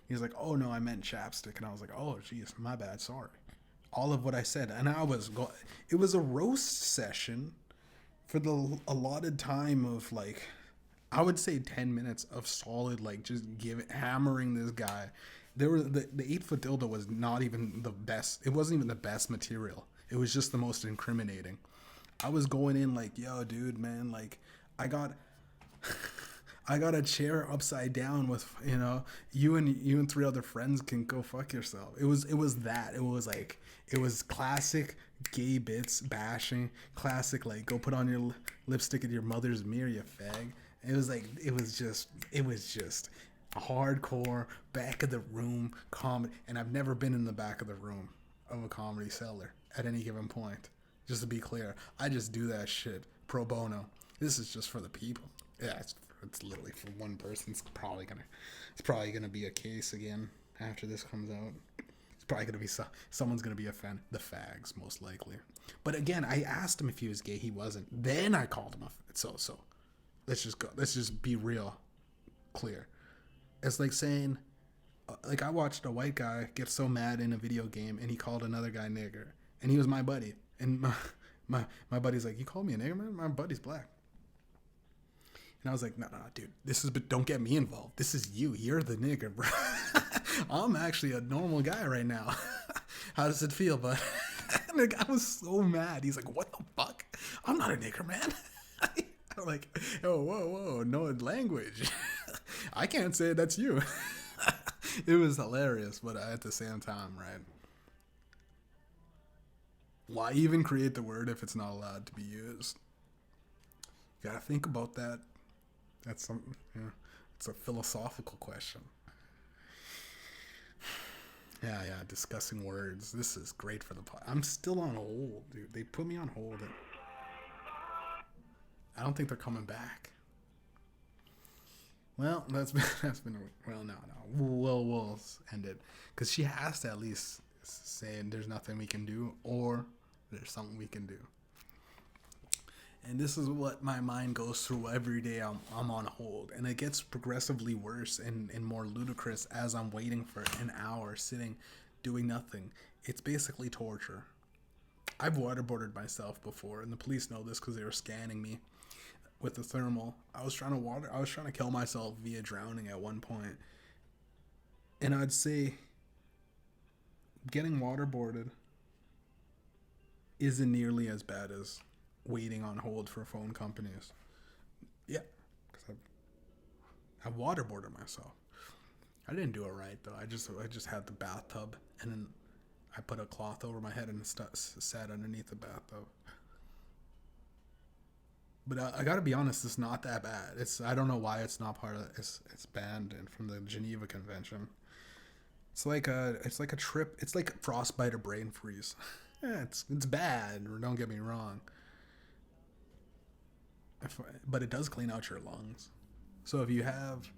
He's like, oh no, I meant chapstick, and I was like, oh geez, my bad, sorry. All of what I said, and it was a roast session for the allotted time of like, I would say 10 minutes of solid, like just hammering this guy. There were the 8-foot dildo was not even the best. It wasn't even the best material. It was just the most incriminating. I was going in like, yo, dude, man, like, I got a chair upside down with, you know, you and 3 other friends can go fuck yourself. It was that. It was like, it was classic gay bits bashing, classic like, go put on your lipstick in your mother's mirror, you fag. It was like, it was just hardcore back of the room comedy, and I've never been in the back of the room of a comedy cellar at any given point. Just to be clear, I just do that shit pro bono. This is just for the people. Yeah, it's literally for one person. It's probably gonna be a case again after this comes out. It's probably gonna be someone's gonna be a fan. The fags, most likely. But again, I asked him if he was gay. He wasn't. Then I called him a so. Let's just go. Let's just be real, clear. It's like saying, like, I watched a white guy get so mad in a video game and he called another guy nigger, and he was my buddy. And my buddy's like, you called me a nigger, man? My buddy's black. And I was like, no, dude, but don't get me involved. This is you. You're the nigger, bro. I'm actually a normal guy right now. How does it feel, bud? And the guy was so mad. He's like, what the fuck? I'm not a nigger, man. I'm like, oh, whoa, no language. I can't say it, that's you. It was hilarious, but at the same time, right? Why even create the word if it's not allowed to be used? You gotta think about that. That's something, yeah. It's a philosophical question. Yeah, discussing words. This is great for the pod. I'm still on hold, dude. They put me on hold. I don't think they're coming back. Well, that's been well, no. We'll end it. Because she has to at least say there's nothing we can do, or there's something we can do. And this is what my mind goes through every day I'm on hold. And it gets progressively worse and more ludicrous as I'm waiting for an hour sitting doing nothing. It's basically torture. I've waterboarded myself before, and the police know this because they were scanning me with the thermal. I was trying to kill myself via drowning at one point. And I'd say getting waterboarded isn't nearly as bad as waiting on hold for phone companies. Yeah, because I waterboarded myself. I didn't do it right though. I just had the bathtub, and then I put a cloth over my head and sat underneath the bathtub. But I gotta be honest, it's not that bad. I don't know why it's not part of it's banned from the Geneva Convention. It's like a trip. It's like frostbite or brain freeze. Yeah, it's bad. Don't get me wrong. But it does clean out your lungs. So if you have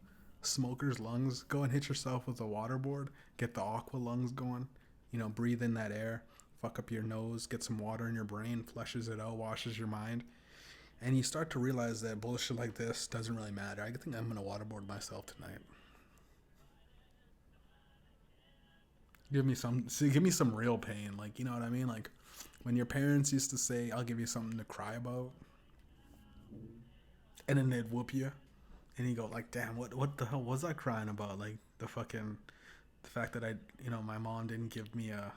smoker's lungs, go and hit yourself with a waterboard. Get the aqua lungs going. Breathe in that air. Fuck up your nose. Get some water in your brain. Flushes it out. Washes your mind. And you start to realize that bullshit like this doesn't really matter. I think I'm gonna waterboard myself tonight. Give me some real pain. Like, you know what I mean? Like when your parents used to say, "I'll give you something to cry about," and then they'd whoop you, and you go like, "Damn, what the hell was I crying about?" Like the fact that my mom didn't give me a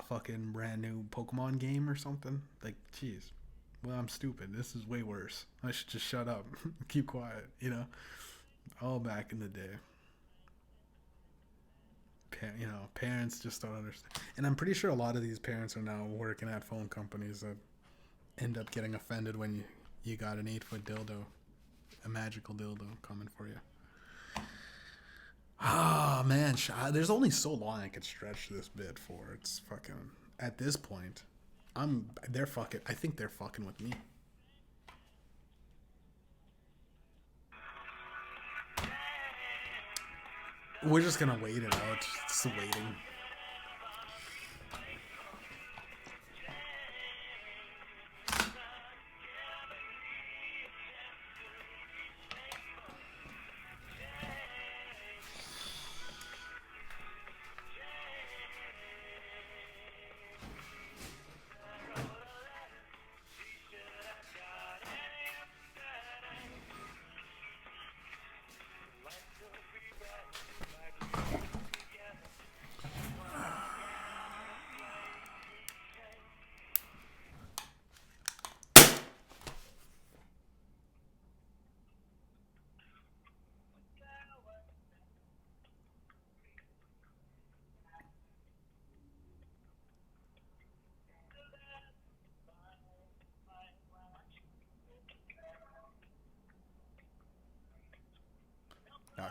fucking brand new Pokemon game or something. Like, jeez. Well, I'm stupid. This is way worse. I should just shut up. Keep quiet, All back in the day. Parents just don't understand. And I'm pretty sure a lot of these parents are now working at phone companies that end up getting offended when you got an 8-foot dildo, a magical dildo coming for you. Ah, man. There's only so long I could stretch this bit for. It's fucking... At this point... I think they're fucking with me. We're just gonna wait it out. It's waiting.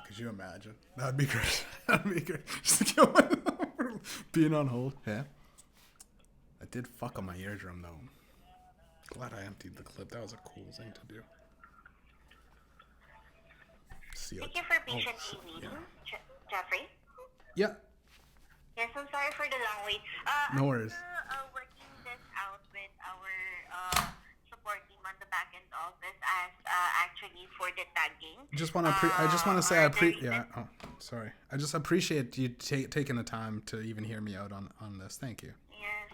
Could you imagine? That'd be great. That'd be great. Just being on hold. Yeah. I did fuck on my eardrum though. Glad I emptied the clip. That was a cool thing to do.
Thank you for patiently waiting, Jeffrey.
Yeah.
Yes, I'm sorry for the long wait.
No worries.
I'm still working this out with our support team on the back end office as actually for the tagging.
I just want to say sorry. I just appreciate you taking the time to even hear me out on this. Thank you.
Yes.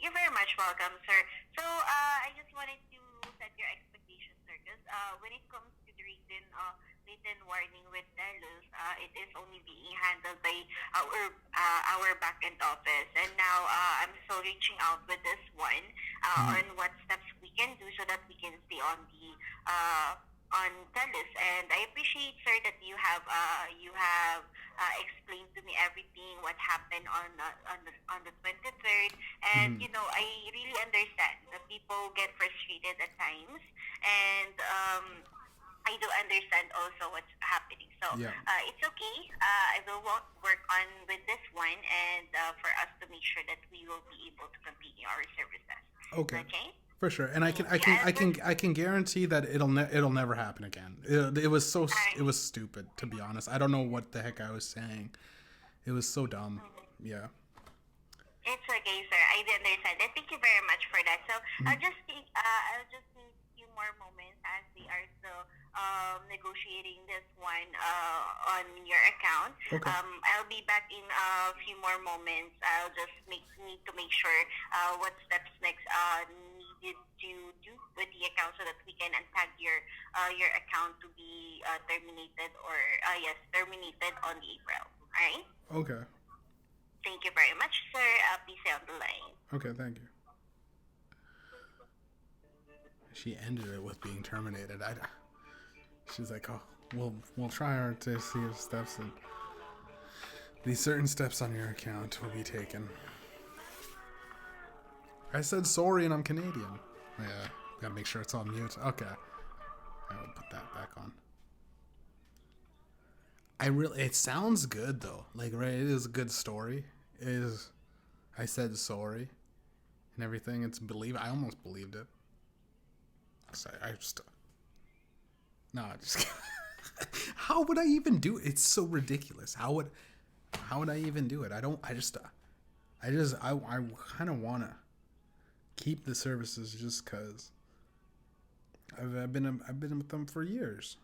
You're very much welcome, sir. So, I just wanted to set your expectations, sir, because when it comes to the written warning with TELUS, it is only being handled by our back-end office. And now, I'm still reaching out with this one on what steps we can do so that we can stay on the on TELUS. And I appreciate, sir, that you have explained to me everything what happened on the 23rd. And I really understand that people get frustrated at times, and I do understand also what's happening. So it's okay. I will work on with this one, and for us to make sure that we will be able to continue our services.
Okay.
Okay.
For sure, and I can guarantee that it'll never happen again. It was stupid, to be honest. I don't know what the heck I was saying. It was so dumb. Yeah.
It's okay, sir. I understand. And thank you very much for that. So I'll just need a few more moments as we are still negotiating this one on your account.
Okay.
I'll be back in a few more moments. I'll just need to make sure what steps next needed to do with the account so that we can untag your account to be terminated terminated on April. All right?
Okay.
Thank you very much, sir. Please stay on the line.
Okay, thank you. She ended it with being terminated. She's like, "Oh, we'll try her to see if steps in." These certain steps on your account will be taken. I said sorry and I'm Canadian. Yeah, gotta make sure it's on mute. Okay. I will put that back on. It sounds good though. Like, right, it is a good story. It is, I said sorry and everything. It's I almost believed it. So I just, no, I just, how would I even do it? It's so ridiculous. How would I even do it? I kind of want to keep the services just because I've been with them for years.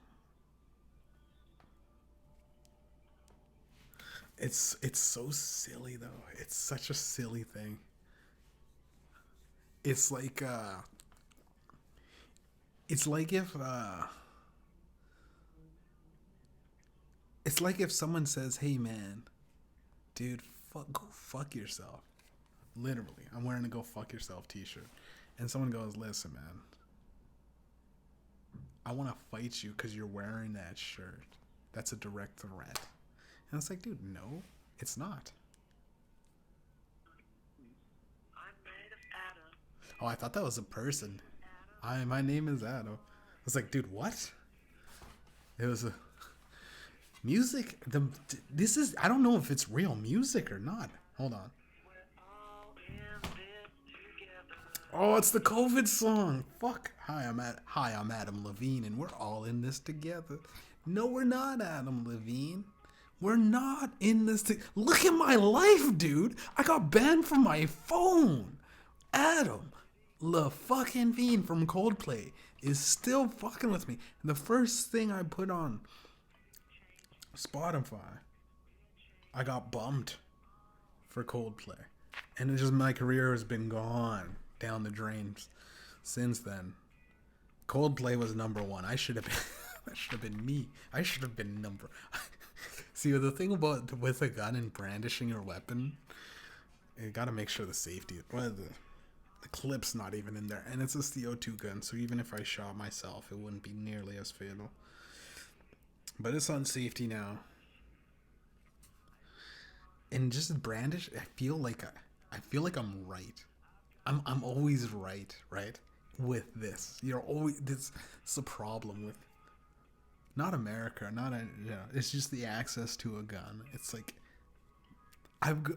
It's so silly though. It's such a silly thing. It's like if someone says, "Hey man, dude, go fuck yourself." Literally, I'm wearing a "Go fuck yourself" t-shirt, and someone goes, "Listen, man, I want to fight you because you're wearing that shirt. That's a direct threat." And it's like, dude, no, it's not.
I'm made of Adam.
Oh, I thought that was a person. Hi, my name is Adam. I was like, dude, what? It was a music. This is, I don't know if it's real music or not. Hold on.
We're all in this together.
Oh, it's the COVID song. Fuck. Hi, I'm Adam Levine, and we're all in this together. No, we're not, Adam Levine. We're not in this. Look at my life, dude. I got banned from my phone. Adam fucking Veen from Coldplay is still fucking with me. And the first thing I put on Spotify, I got bumped for Coldplay. And it's just, my career has been gone down the drain since then. Coldplay was number one. I should have been that should have been me. I should have been number. See, the thing about with a gun and brandishing your weapon, you gotta make sure the safety, the clip's not even in there, and it's a CO2 gun, so even if I shot myself, it wouldn't be nearly as fatal. But it's on safety now, and just brandish. I feel like I'm right. I'm always right with this. You're always this. It's a problem with. Not America, it's just the access to a gun. It's like,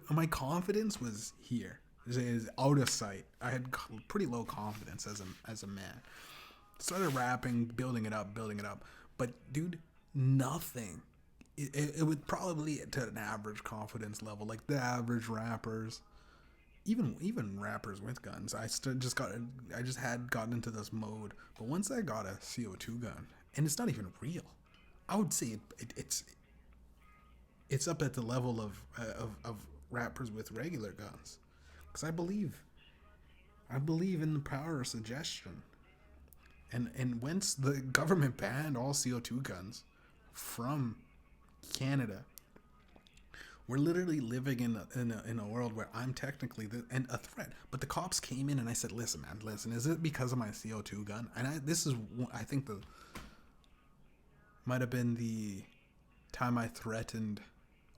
my confidence was here. Is out of sight. I had pretty low confidence as a man. Started rapping, building it up. But dude, nothing. It would probably to an average confidence level, like the average rappers, even rappers with guns. I just had gotten into this mode. But once I got a CO2 gun. And it's not even real. I would say it's up at the level of rappers with regular guns, because I believe in the power of suggestion. And once the government banned all CO2 guns from Canada, we're literally living in a world where I'm technically a threat. But the cops came in and I said, listen, is it because of my CO2 gun? And I think might have been the time I threatened.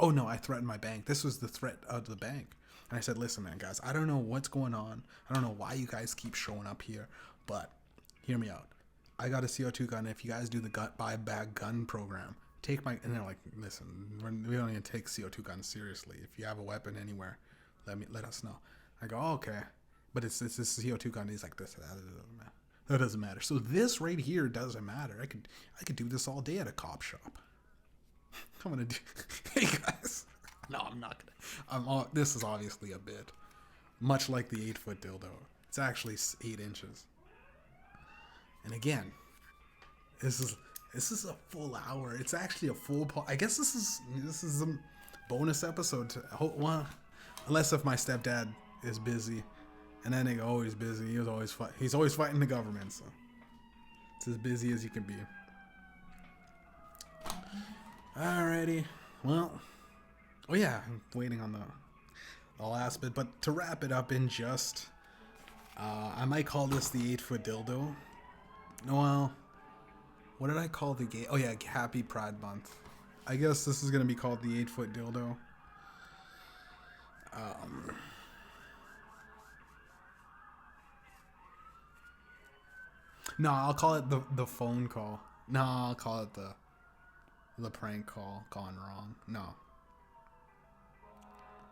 Oh no, I threatened my bank. This was the threat of the bank. And I said, listen, man, guys, I don't know what's going on. I don't know why you guys keep showing up here, but hear me out. I got a CO2 gun. If you guys do the buy back gun program, take my. And they're like, listen, we don't even take CO2 guns seriously. If you have a weapon anywhere, let us know. I go, oh, okay, but it's this CO2 gun. He's like, this, that doesn't matter. That doesn't matter. So this right here doesn't matter. I could do this all day at a cop shop. I'm gonna do. Hey guys, no, I'm not gonna. This is obviously a bit, much like the 8-foot dildo. It's actually 8 inches. And again, this is a full hour. It's actually a full. I guess this is a bonus episode. Unless if my stepdad is busy. And that nigga always busy. He's always fighting the government, so it's as busy as you can be. Alrighty. Well, oh yeah, I'm waiting on the last bit. But to wrap it up in just, I might call this the 8-foot dildo. Well, what did I call the gay? Oh yeah, Happy Pride Month. I guess this is gonna be called the 8-foot dildo. No, I'll call it the phone call. No, I'll call it the prank call gone wrong. No.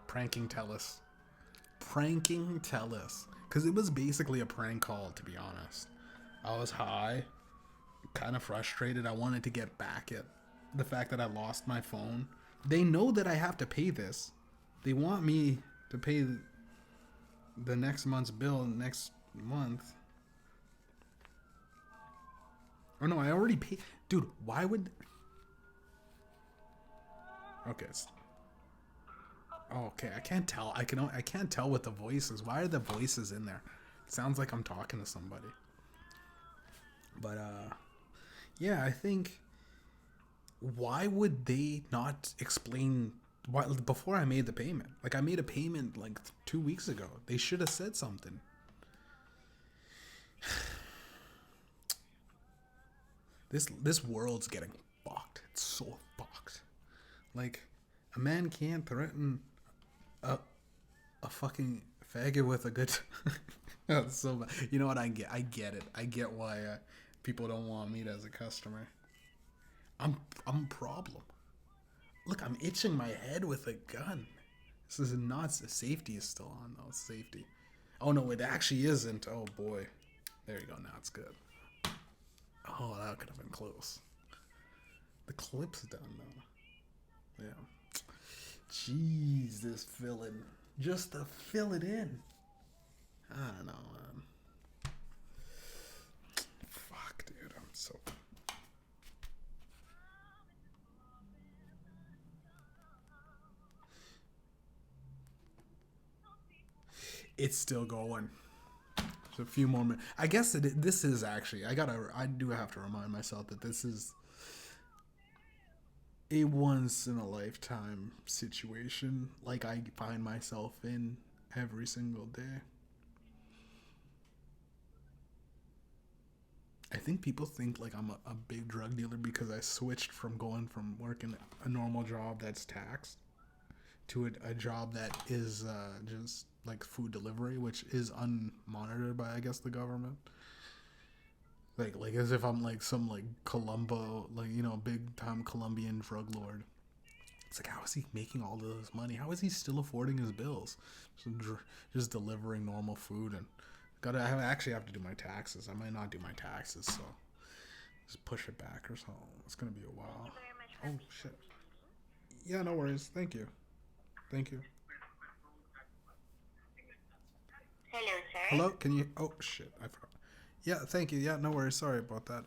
Pranking Telus. Pranking Telus. Because it was basically a prank call, to be honest. I was high, kind of frustrated. I wanted to get back at the fact that I lost my phone. They know that I have to pay this. They want me to pay the next month's bill next month. Oh no, I already paid. Dude, why would... Okay. Okay, I can't tell. I can't tell with the voices. Why are the voices in there? Sounds like I'm talking to somebody. But yeah, I think, why would they not explain why before I made the payment? Like, I made a payment like 2 weeks ago. They should have said something. This world's getting fucked. It's so fucked. Like, a man can't threaten a fucking faggot with a good... That's so bad. You know what? I get it. I get why people don't want me as a customer. I'm a problem. Look, I'm itching my head with a gun. This is not... Safety is still on, though. Safety. Oh, no, it actually isn't. Oh, boy. There you go. Now it's good. Oh, that could have been close. The clip's done, though. Yeah. Jeez, this filling. Just to fill it in. I don't know, man. Fuck, dude. I'm so... It's still going. There's a few more minutes. I guess this is actually... I do have to remind myself that this is a once-in-a-lifetime situation, like I find myself in every single day. I think people think like I'm a big drug dealer because I switched from going from working a normal job that's taxed to a job that is just like food delivery, which is unmonitored by, I guess, the government. Like as if I'm like some like Colombo, like, you know, big time Colombian drug lord. It's like, how is he making all of this money? How is he still affording his bills? Just delivering normal food. And I actually have to do my taxes. I might not do my taxes, so just push it back or something. It's gonna be a while. Oh shit. Yeah, no worries. Thank you. Thank you.
Hello, sir.
Hello? Can you... Oh, shit. I forgot. Yeah, thank you. Yeah, no worries. Sorry about that.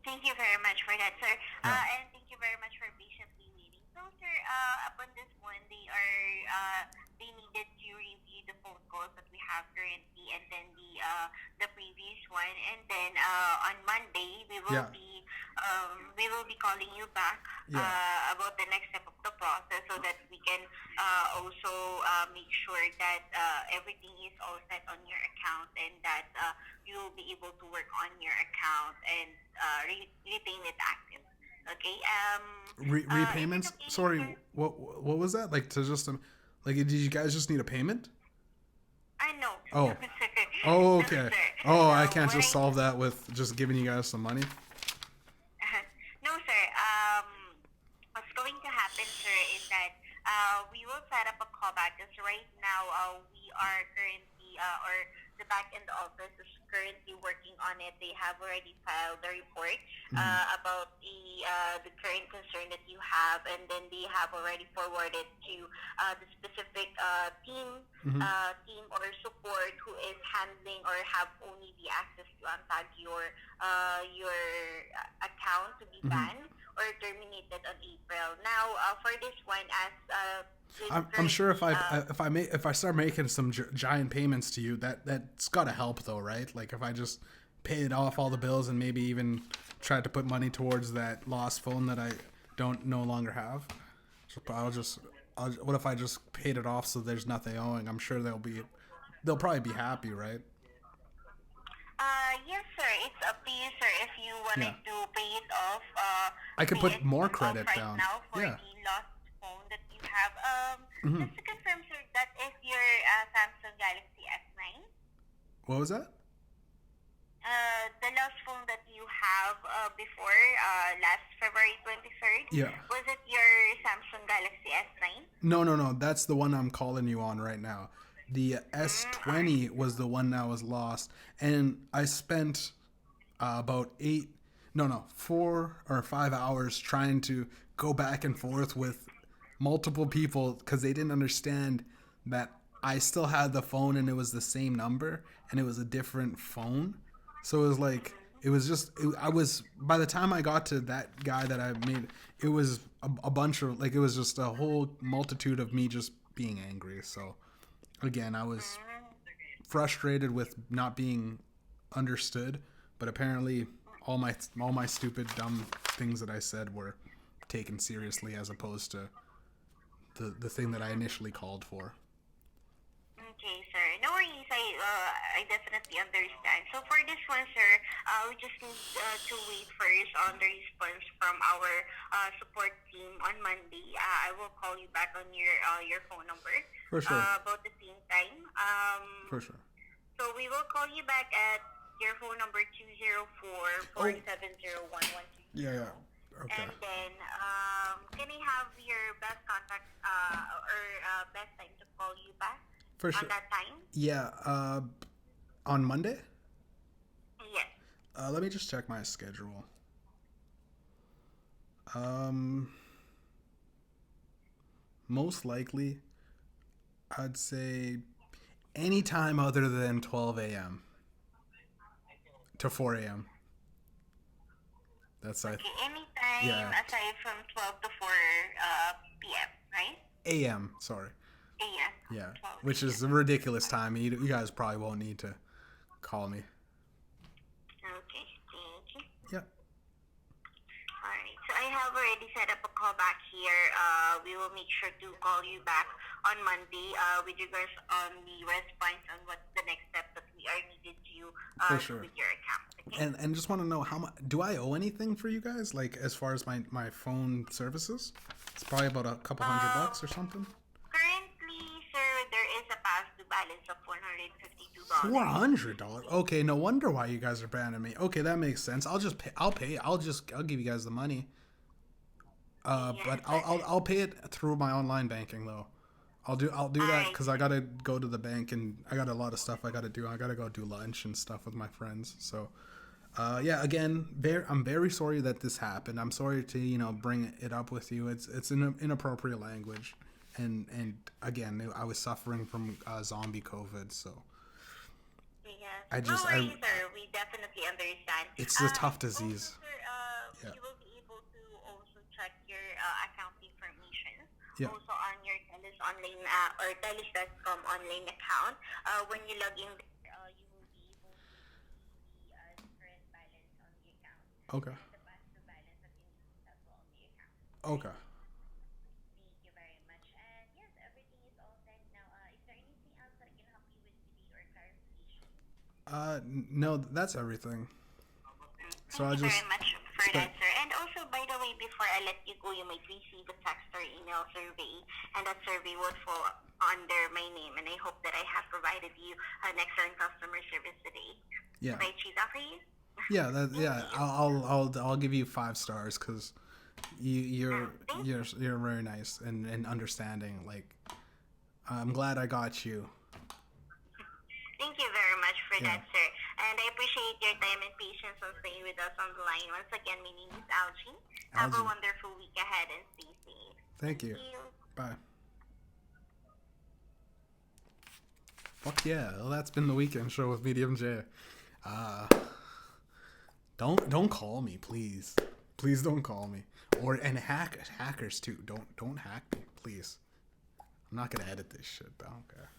Thank you very much for that, sir.
Yeah.
And thank you very much for patiently waiting. So, sir, upon this one, they needed to review the phone calls that we have currently, and then the previous one, and then on Monday we will be calling you back about the next step of the process, so that we can also make sure that everything is all set on your account, and that you will be able to work on your account and retain it active. Okay.
Repayments?
Okay,
Sorry,
sir?
what was that? Like, to just like, did you guys just need a payment?
I know.
Oh.
No, sir.
Oh,
No,
okay.
sir.
Oh, I can't
what
just solve that with just giving you guys some money.
No, sir. What's going to happen, sir, is that we will set up a callback. Because right now, we are currently, or the back end office is currently working on it. They have already filed the report about the current concern that you have, and then they have already forwarded to the specific team or support who is handling or have only the access to untag your account to be banned or terminated on April. Now, for this one, as
I'm sure if I start making some giant payments to you, that's gotta help though, right? Like, if I just paid off all the bills and maybe even tried to put money towards that lost phone that I no longer have. So what if I just paid it off so there's nothing owing? I'm sure they'll probably be happy, right?
Yes, sir. It's up to you, sir. If you wanted to pay it off,
I could
pay
put
it
more
off
credit
right
down.
now for
Yeah.
the lost phone that you have. Just to confirm, sir, that
What was that?
The last phone that you have before last February 23rd,
Yeah.
was it your Samsung Galaxy S9?
No. That's the one I'm calling you on right now. The S20 was the one that was lost, and I spent about 4 or 5 hours trying to go back and forth with multiple people because they didn't understand that I still had the phone and it was the same number and it was a different phone. So it was like I was, by the time I got to that guy that I made, it was a bunch of, like, it was just a whole multitude of me just being angry. So again, I was frustrated with not being understood, but apparently all my stupid dumb things that I said were taken seriously as opposed to the thing that I initially called for.
Okay, sir. No worries. I definitely understand. So for this one, sir, we just need to wait first on the response from our support team on Monday. I will call you back on your phone number.
For sure.
About the same time.
For sure.
So we will call you back at your phone number 204-470-1120.
Yeah. Okay.
And then, can I have your best contact or best time to call you back?
For sure.
On that time?
Yeah. On Monday?
Yes.
Let me just check my schedule. Most likely, I'd say any time other than 12 a.m. to 4 a.m. That's
Okay, anytime aside from 12 to 4 p.m., right?
a.m. Sorry.
A.m.
Yeah,
12
which is a ridiculous time. You guys probably won't need to call me.
Okay, thank you.
Yeah.
Alright, so I have already set up a call back here. We will make sure to call you back on Monday with regards on the response on what's the next step that we are needed to
For
do
sure.
with your account. Okay?
And just want to know, how much do I owe anything for you guys? Like, as far as my phone services, it's probably about a couple $100 or something.
Currently, sir, there is a past due balance of $452.
$400. Okay, no wonder why you guys are banning me. Okay, that makes sense. I'll just pay. I'll give you guys the money. But I'll pay it through my online banking though. I'll do that because I gotta go to the bank and I got a lot of stuff I gotta do. I gotta go do lunch and stuff with my friends. So, yeah. Again, I'm very sorry that this happened. I'm sorry to bring it up with you. It's an inappropriate language, and again, I was suffering from zombie COVID. So.
Yes. No worries, sir. We definitely understand.
It's a tough disease.
Also, sir, you will be able to also check your account information.
Yeah.
Also on your TELUS online or TELUS.com online account. When you log in there, you will be able to see the current balance on the account.
Okay.
And the past due balance that you need to settle on the account.
Okay.
Thank you very much. And yes, everything is all set now. Is there anything else that I can help you with today or clarification?
No, that's everything. So
Thank you very much for that, sir. And also, by the way, before I let you go, you might receive a text or email survey, and that survey would fall under my name, and I hope that I have provided you an excellent customer service today.
Yeah.
Should I choose that for you?
Yeah. I'll give you 5 stars because you're very nice and understanding. Like, I'm glad I got you.
Thank you very much for that, sir. And I appreciate your time and patience on staying with us on the line. Once again, my name is Algie. Have a wonderful week ahead and stay safe.
Thank you. Bye. Fuck yeah. Well, that's been the weekend show with Medium J. Don't call me, please. Please don't call me. And hackers too. Don't hack me, please. I'm not gonna edit this shit, but I don't care.